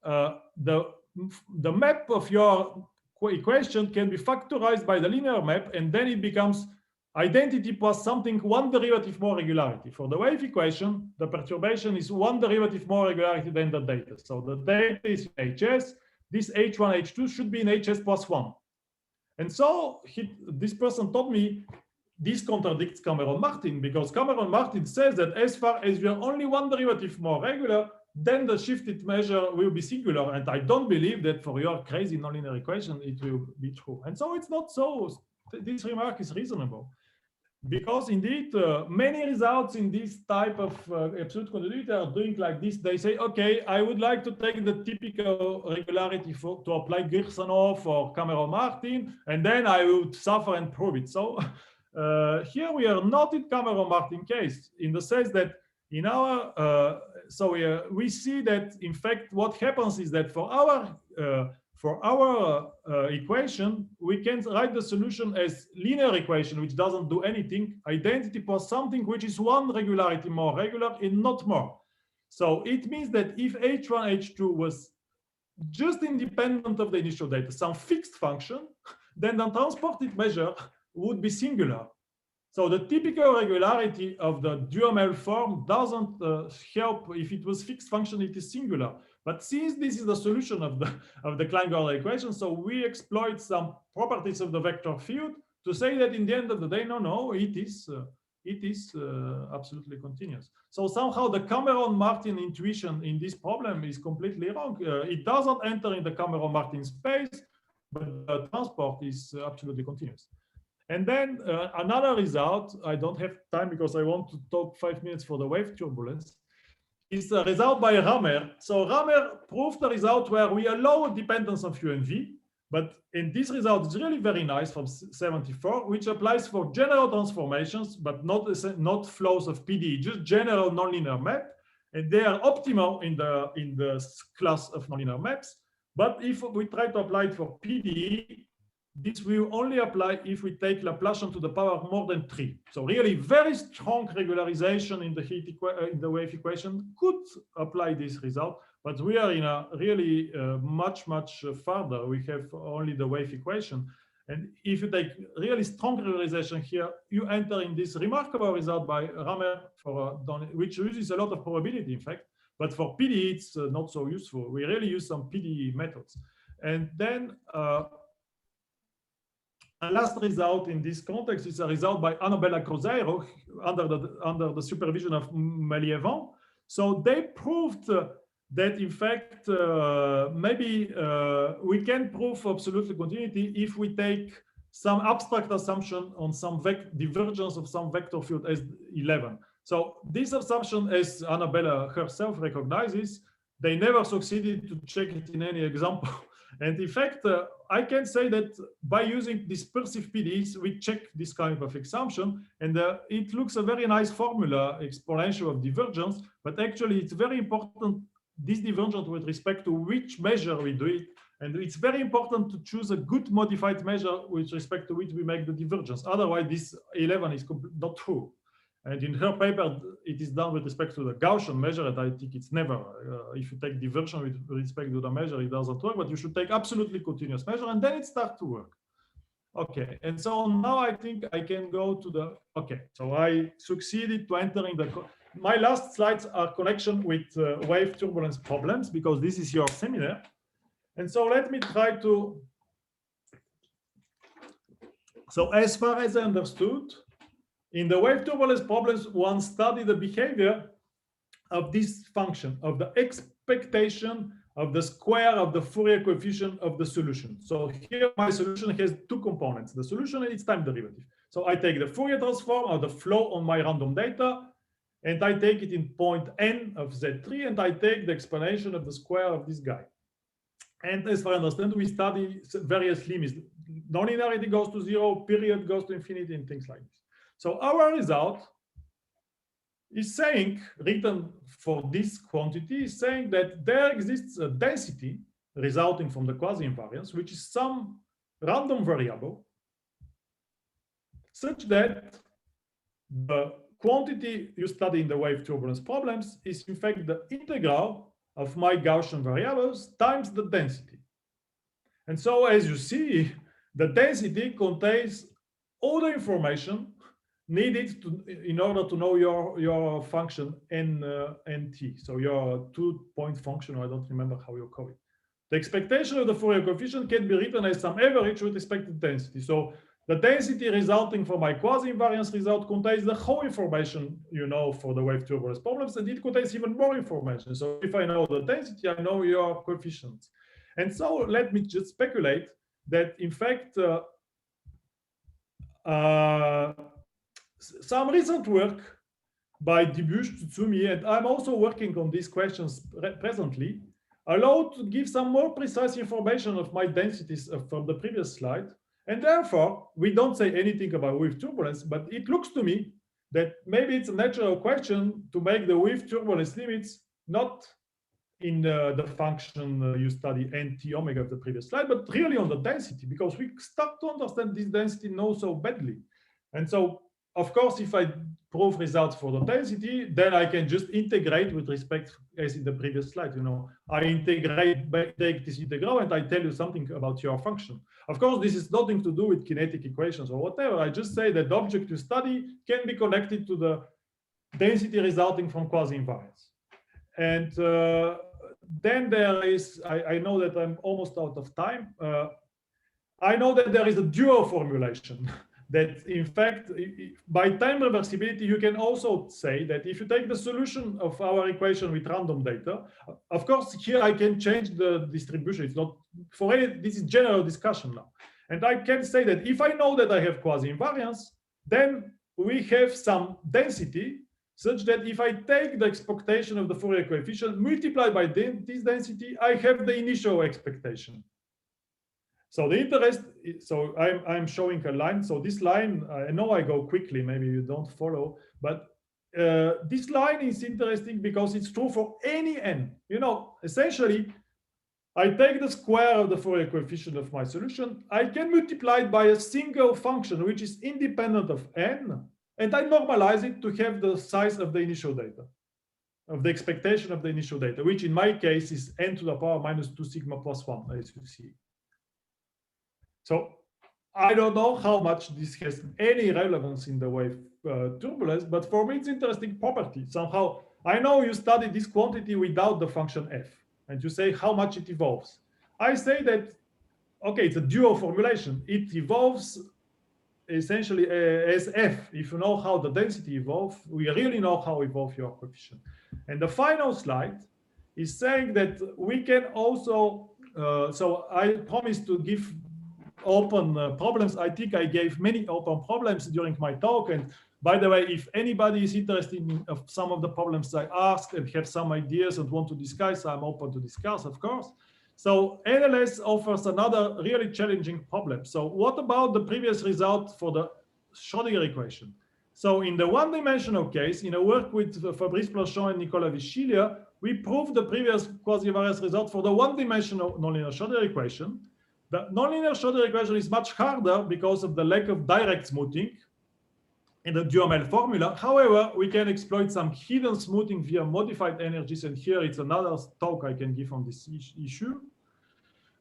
the map of your equation can be factorized by the linear map, and then it becomes identity plus something, one derivative more regularity. For the wave equation, the perturbation is one derivative more regularity than the data. So the data is in HS. This H1, H2 should be in HS plus 1. And so this person told me this contradicts Cameron-Martin, because Cameron-Martin says that as far as you are only one derivative more regular, then the shifted measure will be singular. And I don't believe that for your crazy nonlinear equation, it will be true. And so it's not so, this remark is reasonable. Because indeed, many results in this type of absolute continuity are doing like this. They say, okay, I would like to take the typical regularity to apply Girsonov or Cameron-Martin, and then I will suffer and prove it. So here we are not in Cameron-Martin case, in the sense that in our, we see that in fact what happens is that for our equation, we can write the solution as linear equation, which doesn't do anything, identity plus something which is one regularity more regular and not more. So it means that if H1, H2 was just independent of the initial data, some fixed function, then the transported measure would be singular. So the typical regularity of the Duhamel form doesn't help. If it was fixed function, it is singular. But since this is the solution of the Klein-Gordon equation, so we exploit some properties of the vector field to say that in the end of the day, no, it is absolutely continuous. So somehow the Cameron-Martin intuition in this problem is completely wrong. It doesn't enter in the Cameron-Martin space, but the transport is absolutely continuous. And then another result, I don't have time because I want to talk 5 minutes for the wave turbulence, is a result by Ramer. So Ramer proved the result where we allow dependence of U and V, but in this result, it's really very nice from 74, which applies for general transformations, but not flows of PDE, just general nonlinear map. And they are optimal in the class of nonlinear maps. But if we try to apply it for PDE, this will only apply if we take Laplacian to the power more than 3. So really very strong regularization in the wave equation could apply this result, but we are in a really much farther. We have only the wave equation. And if you take really strong regularization here, you enter in this remarkable result by Ramer, which uses a lot of probability, in fact. But for PDE, it's not so useful. We really use some PDE methods. And then a last result in this context is a result by Annabella Cruzeiro under the supervision of Melievant. So they proved that in fact maybe we can prove absolute continuity if we take some abstract assumption on some divergence of some vector field S11. So this assumption, as Annabella herself recognizes, they never succeeded to check it in any example. And in fact, I can say that by using dispersive PDEs, we check this kind of assumption, and it looks a very nice formula, exponential of divergence, but actually it's very important, this divergence with respect to which measure we do it. And it's very important to choose a good modified measure with respect to which we make the divergence. Otherwise, this 11 is not true. And in her paper, it is done with respect to the Gaussian measure, and I think it's never, if you take diversion with respect to the measure, it doesn't work, but you should take absolutely continuous measure, and then it starts to work. Okay, and so now I think I can go to the, okay, so I succeeded to entering the, my last slides are connection with wave turbulence problems, because this is your seminar. And so let me try to, so as far as I understood, in the wave turbulence problems, one studied the behavior of this function, of the expectation of the square of the Fourier coefficient of the solution. So here my solution has two components, the solution and its time derivative. So I take the Fourier transform of the flow on my random data, and I take it in point n of Z3, and I take the explanation of the square of this guy. And as far as I understand, we study various limits. Non-linearity goes to 0, period goes to infinity, and things like this. So our result is saying, written for this quantity, is saying that there exists a density resulting from the quasi-invariance, which is some random variable, such that the quantity you study in the wave turbulence problems is in fact the integral of my Gaussian variables times the density. And so as you see, the density contains all the information needed to, in order to know your function nt, so your 2-point function, or I don't remember how you call it. The expectation of the Fourier coefficient can be written as some average with respect to density. So the density resulting from my quasi-invariance result contains the whole information you know for the wave turbulence problems, and it contains even more information. So if I know the density, I know your coefficients. And so let me just speculate that in fact some recent work by Dubuche, Tsutsumi, and I'm also working on these questions presently, allow to give some more precise information of my densities from the previous slide. And therefore, we don't say anything about wave turbulence, but it looks to me that maybe it's a natural question to make the wave turbulence limits not in the function you study nt omega of the previous slide, but really on the density, because we start to understand this density now so badly. And so, of course, if I prove results for the density, then I can just integrate with respect, as in the previous slide, you know, I integrate, take this integral, and I tell you something about your function. Of course, this is nothing to do with kinetic equations or whatever. I just say that the object you study can be connected to the density resulting from quasi-invariance. And then there is, I know that I'm almost out of time. I know that there is a dual formulation that in fact, by time reversibility, you can also say that if you take the solution of our equation with random data, of course, here I can change the distribution. It's not, for any, this is general discussion now. And I can say that if I know that I have quasi-invariance, then we have some density such that if I take the expectation of the Fourier coefficient multiplied by this density, I have the initial expectation. So the interest, so I'm showing a line. So this line, I know I go quickly, maybe you don't follow, but this line is interesting because it's true for any n. You know, essentially, I take the square of the Fourier coefficient of my solution. I can multiply it by a single function, which is independent of n, and I normalize it to have the size of the initial data, of the expectation of the initial data, which in my case is n to the power minus 2 sigma plus 1, as you see. So I don't know how much this has any relevance in the wave turbulence, but for me it's interesting property. Somehow, I know you study this quantity without the function f, and you say how much it evolves. I say that, okay, it's a dual formulation. It evolves essentially as f. If you know how the density evolves, we really know how evolve your coefficient. And the final slide is saying that we can also, so I promised to give open problems. I think I gave many open problems during my talk. And by the way, if anybody is interested in some of the problems I asked and have some ideas and want to discuss, I'm open to discuss, of course. So NLS offers another really challenging problem. So what about the previous result for the Schrödinger equation? So in the one-dimensional case, in a work with Fabrice Planchon and Nicolas Tzvetkov, we proved the previous quasi-various result for the one-dimensional nonlinear Schrödinger equation. The nonlinear Schrödinger equation is much harder because of the lack of direct smoothing in the Duhamel formula. However, we can exploit some hidden smoothing via modified energies, and here it's another talk I can give on this issue.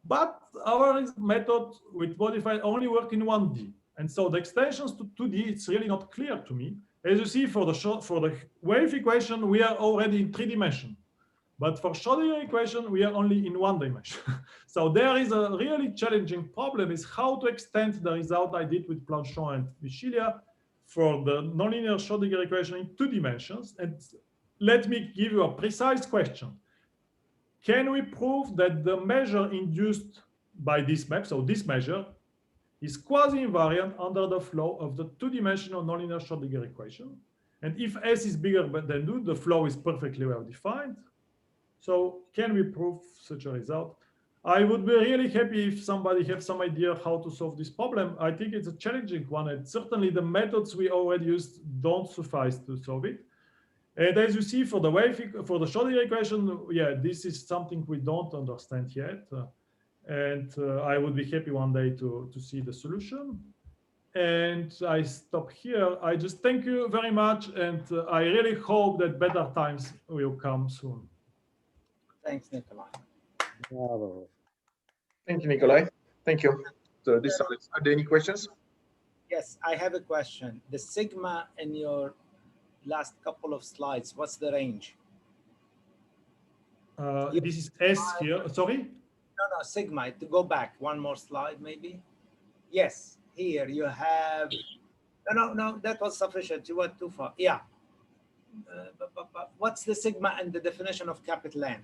But our method with modified only work in 1D. And so the extensions to 2D, it's really not clear to me. As you see, for the wave equation, we are already in 3 dimensions. But for Schrödinger equation, we are only in 1 dimension. So there is a really challenging problem is how to extend the result I did with Planchon and Tzvetkov for the nonlinear Schrödinger equation in 2 dimensions. And let me give you a precise question. Can we prove that the measure induced by this map, so this measure, is quasi-invariant under the flow of the 2-dimensional nonlinear Schrödinger equation? And if S is bigger than 2, the flow is perfectly well defined. So can we prove such a result? I would be really happy if somebody has some idea how to solve this problem. I think it's a challenging one, and certainly the methods we already used don't suffice to solve it. And as you see, for the Schrödinger equation, yeah, this is something we don't understand yet. I would be happy one day to see the solution. And I stop here. I just thank you very much. And I really hope that better times will come soon. Thanks, Nikolay. Bravo. Thank you, Nikolay. Thank you. So this are there any questions? Yes, I have a question. The sigma in your last couple of slides, what's the range? This is S here. Sorry? No, sigma. To go back one more slide, maybe. Yes, here you have. No, that was sufficient. You went too far. Yeah. But what's the sigma and the definition of capital N?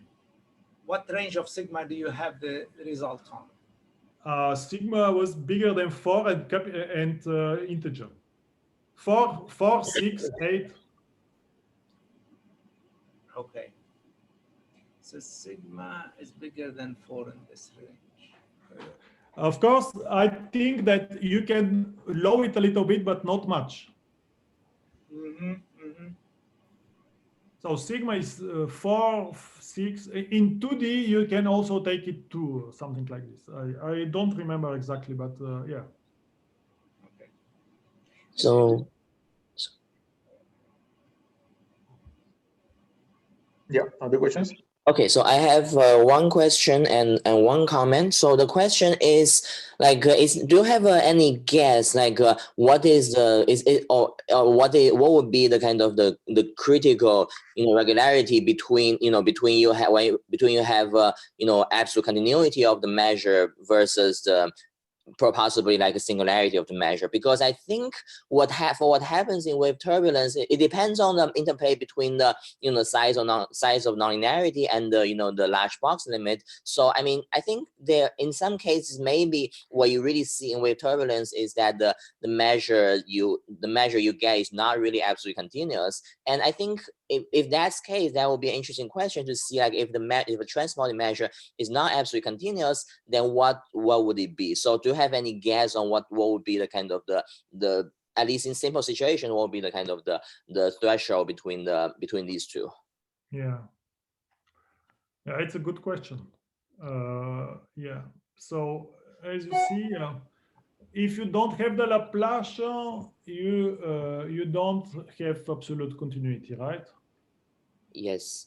What range of sigma do you have the result on? Sigma was bigger than 4 and integer. 4, 6, 8. Okay. So sigma is bigger than 4 in this range. Of course, I think that you can lower it a little bit, but not much. So sigma is 4, 6. In 2D, you can also take it to something like this. I don't remember exactly, but yeah. Okay. So Yeah, other questions? okay, so I have one question and one comment. So the question is like, do you have any guess like what is the what would be the kind of the critical regularity between between you have absolute continuity of the measure versus the possibly like a singularity of the measure? Because I think what happens in wave turbulence, it depends on the interplay between the size of nonlinearity and the large box limit. So I mean, I think there in some cases maybe what you really see in wave turbulence is that the measure you get is not really absolutely continuous. And I think if that's the case, that would be an interesting question to see like if a transport measure is not absolutely continuous, then what would it be? So do you have any guess on what would be the kind of the at least in simple situation, what would be the kind of the threshold between these two? Yeah, it's a good question. Yeah, so as you see, if you don't have the Laplacian, you don't have absolute continuity, right? Yes.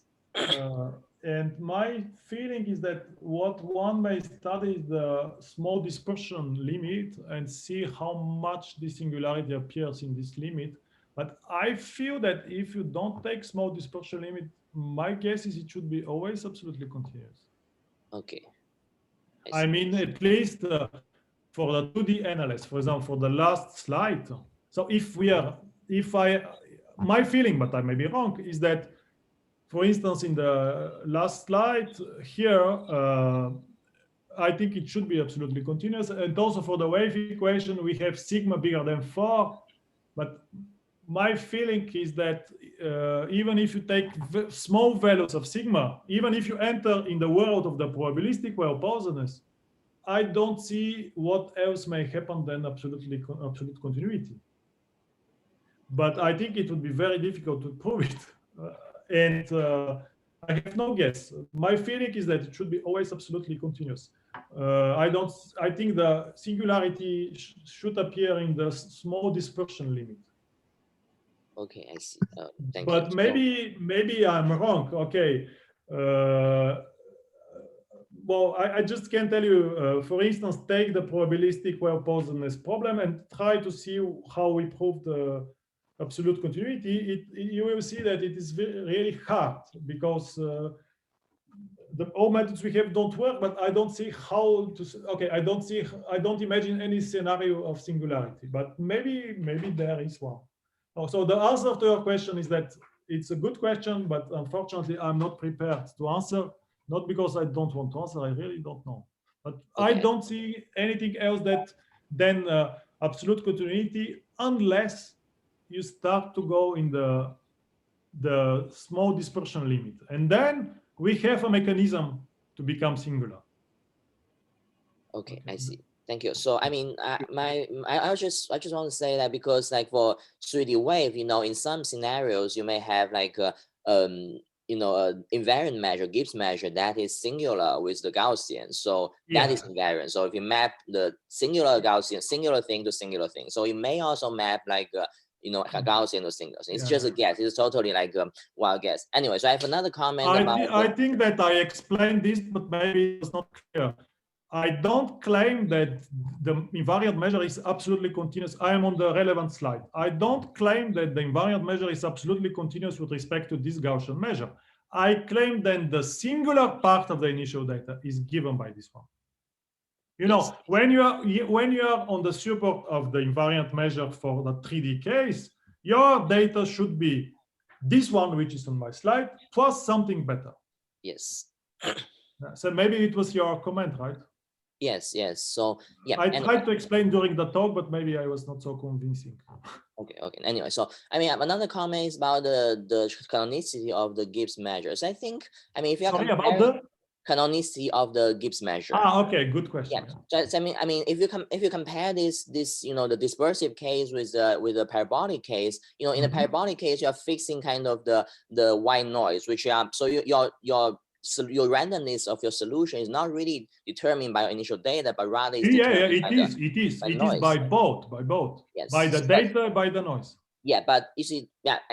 And my feeling is that what one may study is the small dispersion limit and see how much the singularity appears in this limit. But I feel that if you don't take small dispersion limit, my guess is it should be always absolutely continuous. Okay. I mean, at least for the 2D analysis, for example, for the last slide. So my feeling, but I may be wrong, is that, for instance, in the last slide here, I think it should be absolutely continuous. And also for the wave equation, we have sigma bigger than 4. But my feeling is that even if you take small values of sigma, even if you enter in the world of the probabilistic well posedness, I don't see what else may happen than absolute continuity. But I think it would be very difficult to prove it. And I have no guess. My feeling is that it should be always absolutely continuous. I think the singularity should appear in the small dispersion limit. Okay, I see. Thank but you. maybe I'm wrong. Okay. Well, I just can tell you, for instance, take the probabilistic well posedness problem and try to see how we prove the absolute continuity. You will see that it is really hard because all methods we have don't work, but I don't see how to. Okay, I don't imagine any scenario of singularity, but maybe there is one. So the answer to your question is that it's a good question, but unfortunately, I'm not prepared to answer. Not because I don't want to answer, I really don't know. But okay. I don't see anything else than absolute continuity unless you start to go in the small dispersion limit. And then we have a mechanism to become singular. Okay, I see. Thank you. So I mean, I just want to say that because like for 3D wave, in some scenarios you may have like invariant measure, Gibbs measure that is singular with the Gaussian. So that is invariant. So if you map the singular Gaussian, singular thing to singular thing. So you may also map like a Gaussian to singular. It's just a guess. It's totally like a wild guess. Anyway, so I have another comment I think that I explained this, but maybe it's not clear. I don't claim that the invariant measure is absolutely continuous. I am on the relevant slide. I don't claim that the invariant measure is absolutely continuous with respect to this Gaussian measure. I claim that the singular part of the initial data is given by this one. When you are on the support of the invariant measure for the 3D case, your data should be this one, which is on my slide, plus something better. Yes. So maybe it was your comment, right? Yes. So yeah, I tried to explain during the talk, but maybe I was not so convincing. Okay. Anyway, so I mean, another comment is about the canonicity of the Gibbs measures. I think, I mean, if you are about the canonicity of the Gibbs measure. Okay, good question. Yeah. So, I mean, if you compare this the dispersive case with the parabolic case, in the parabolic case you are fixing kind of the white noise, which so your randomness of your solution is not really determined by your initial data, but rather is it is by both. Yes. By the data, by the noise. Yeah, but you see,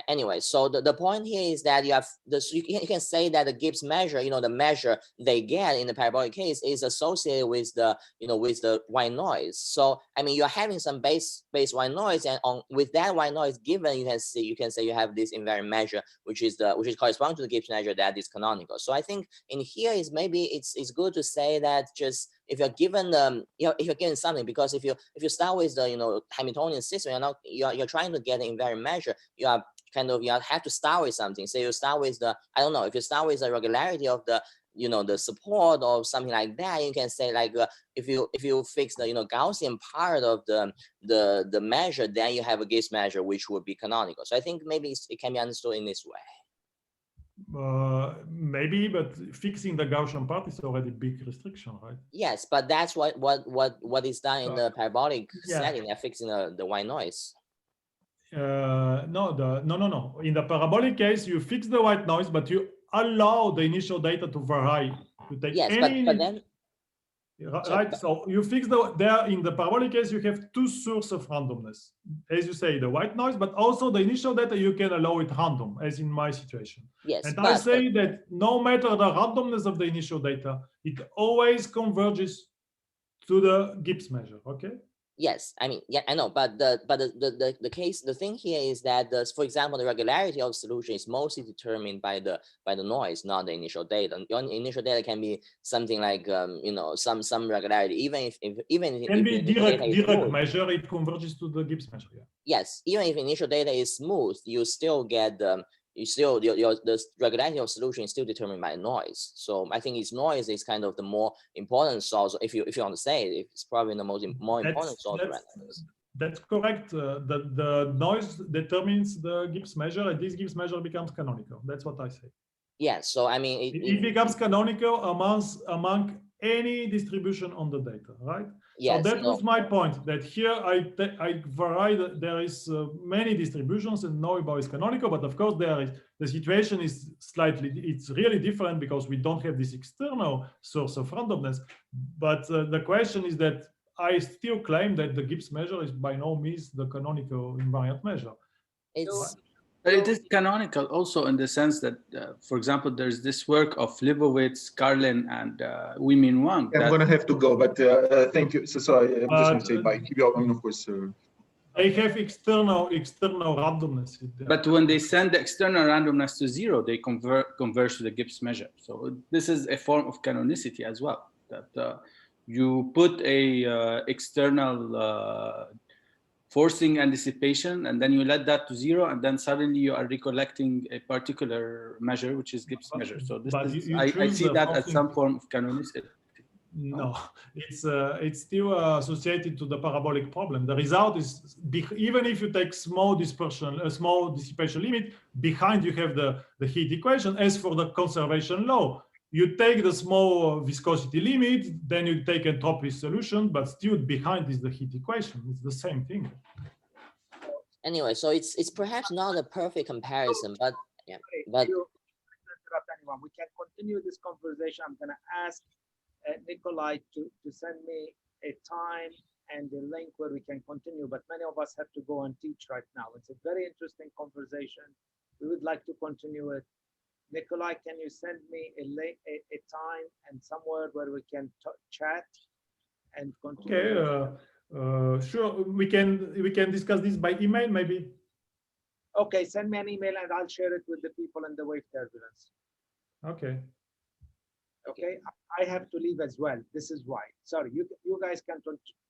anyway, so the point here is that you have you can say that the Gibbs measure, the measure they get in the parabolic case is associated with the with the white noise. So I mean, you're having some base white noise, and with that white noise given, you can say you have this invariant measure, which is corresponding to the Gibbs measure that is canonical. So I think in here is maybe it's good to say that just if you're given if you're given something, because if you start with the Hamiltonian system, you're trying to get an invariant measure, you have to start with something. So you start with if you start with the regularity of the the support or something like that, you can say like if you fix the Gaussian part of the measure, then you have a Gibbs measure which would be canonical. So I think maybe it can be understood in this way. Maybe, but fixing the Gaussian part is already a big restriction, right? Yes, but that's what is done in the parabolic setting. They're fixing the white noise. No. In the parabolic case, you fix the white noise, but you allow the initial data to vary. To take but then. Right, so you fix there in the parabolic case, you have two sources of randomness, as you say, the white noise, but also the initial data you can allow it random, as in my situation. Yes, and I say that no matter the randomness of the initial data, it always converges to the Gibbs measure. Okay. Yes, I mean, yeah, I know, but the thing here is that for example, the regularity of solution is mostly determined by the noise, not the initial data. Your initial data can be something like you know, some regularity, even if Can be direct smooth, measure, it converges to the Gibbs measure. Yeah. yes, even if initial data is smooth, you still get the regularity of solution is still determined by noise. So I think noise is kind of the more important source. If you want to say it, it's probably the more important source of randomness. That's correct. The noise determines the Gibbs measure, and this Gibbs measure becomes canonical. That's what I say. Yeah. So I mean, it becomes canonical among any distribution on the data, right? Yes, so that was my point, that here I vary. There is many distributions and Neugebauer is canonical, but of course the situation is it's really different because we don't have this external source of randomness. But the question is that I still claim that the Gibbs measure is by no means the canonical invariant measure. But it is canonical also in the sense that, for example, there's this work of Leibowitz, Carlin, and Wei-Min Wang. I'm going to have to go, but thank you. So sorry, I'm just going to say bye. Keep going, of course. They have external randomness. But when they send the external randomness to 0, they converge to the Gibbs measure. So this is a form of canonicity as well. That you put a external forcing and dissipation, and then you let that to 0, and then suddenly you are recollecting a particular measure, which is Gibbs measure. So this I see that as some form of canonicity. No, it's still associated to the parabolic problem. The result is, even if you take small dispersion, a small dissipation limit, behind you have the heat equation. As for the conservation law, you take the small viscosity limit, then you take entropy solution, but still behind is the heat equation. It's the same thing. Anyway, so it's perhaps not a perfect comparison, but yeah. But you interrupt anyone. We can continue this conversation. I'm going to ask Nikolay to send me a time and the link where we can continue, but many of us have to go and teach right now. It's a very interesting conversation. We would like to continue it. Nikolay, can you send me a link, a time and somewhere where we can chat and continue? Okay, sure. We can discuss this by email, maybe. Okay, send me an email and I'll share it with the people in the wave turbulence. Okay. Okay, I have to leave as well. This is why. Sorry, you guys can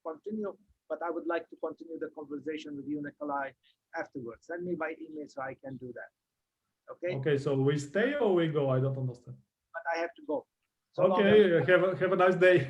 continue, but I would like to continue the conversation with you, Nikolay, afterwards. Send me by email so I can do that. Okay. Okay, so we stay or we go? I don't understand. But I have to go. So okay, have a nice day.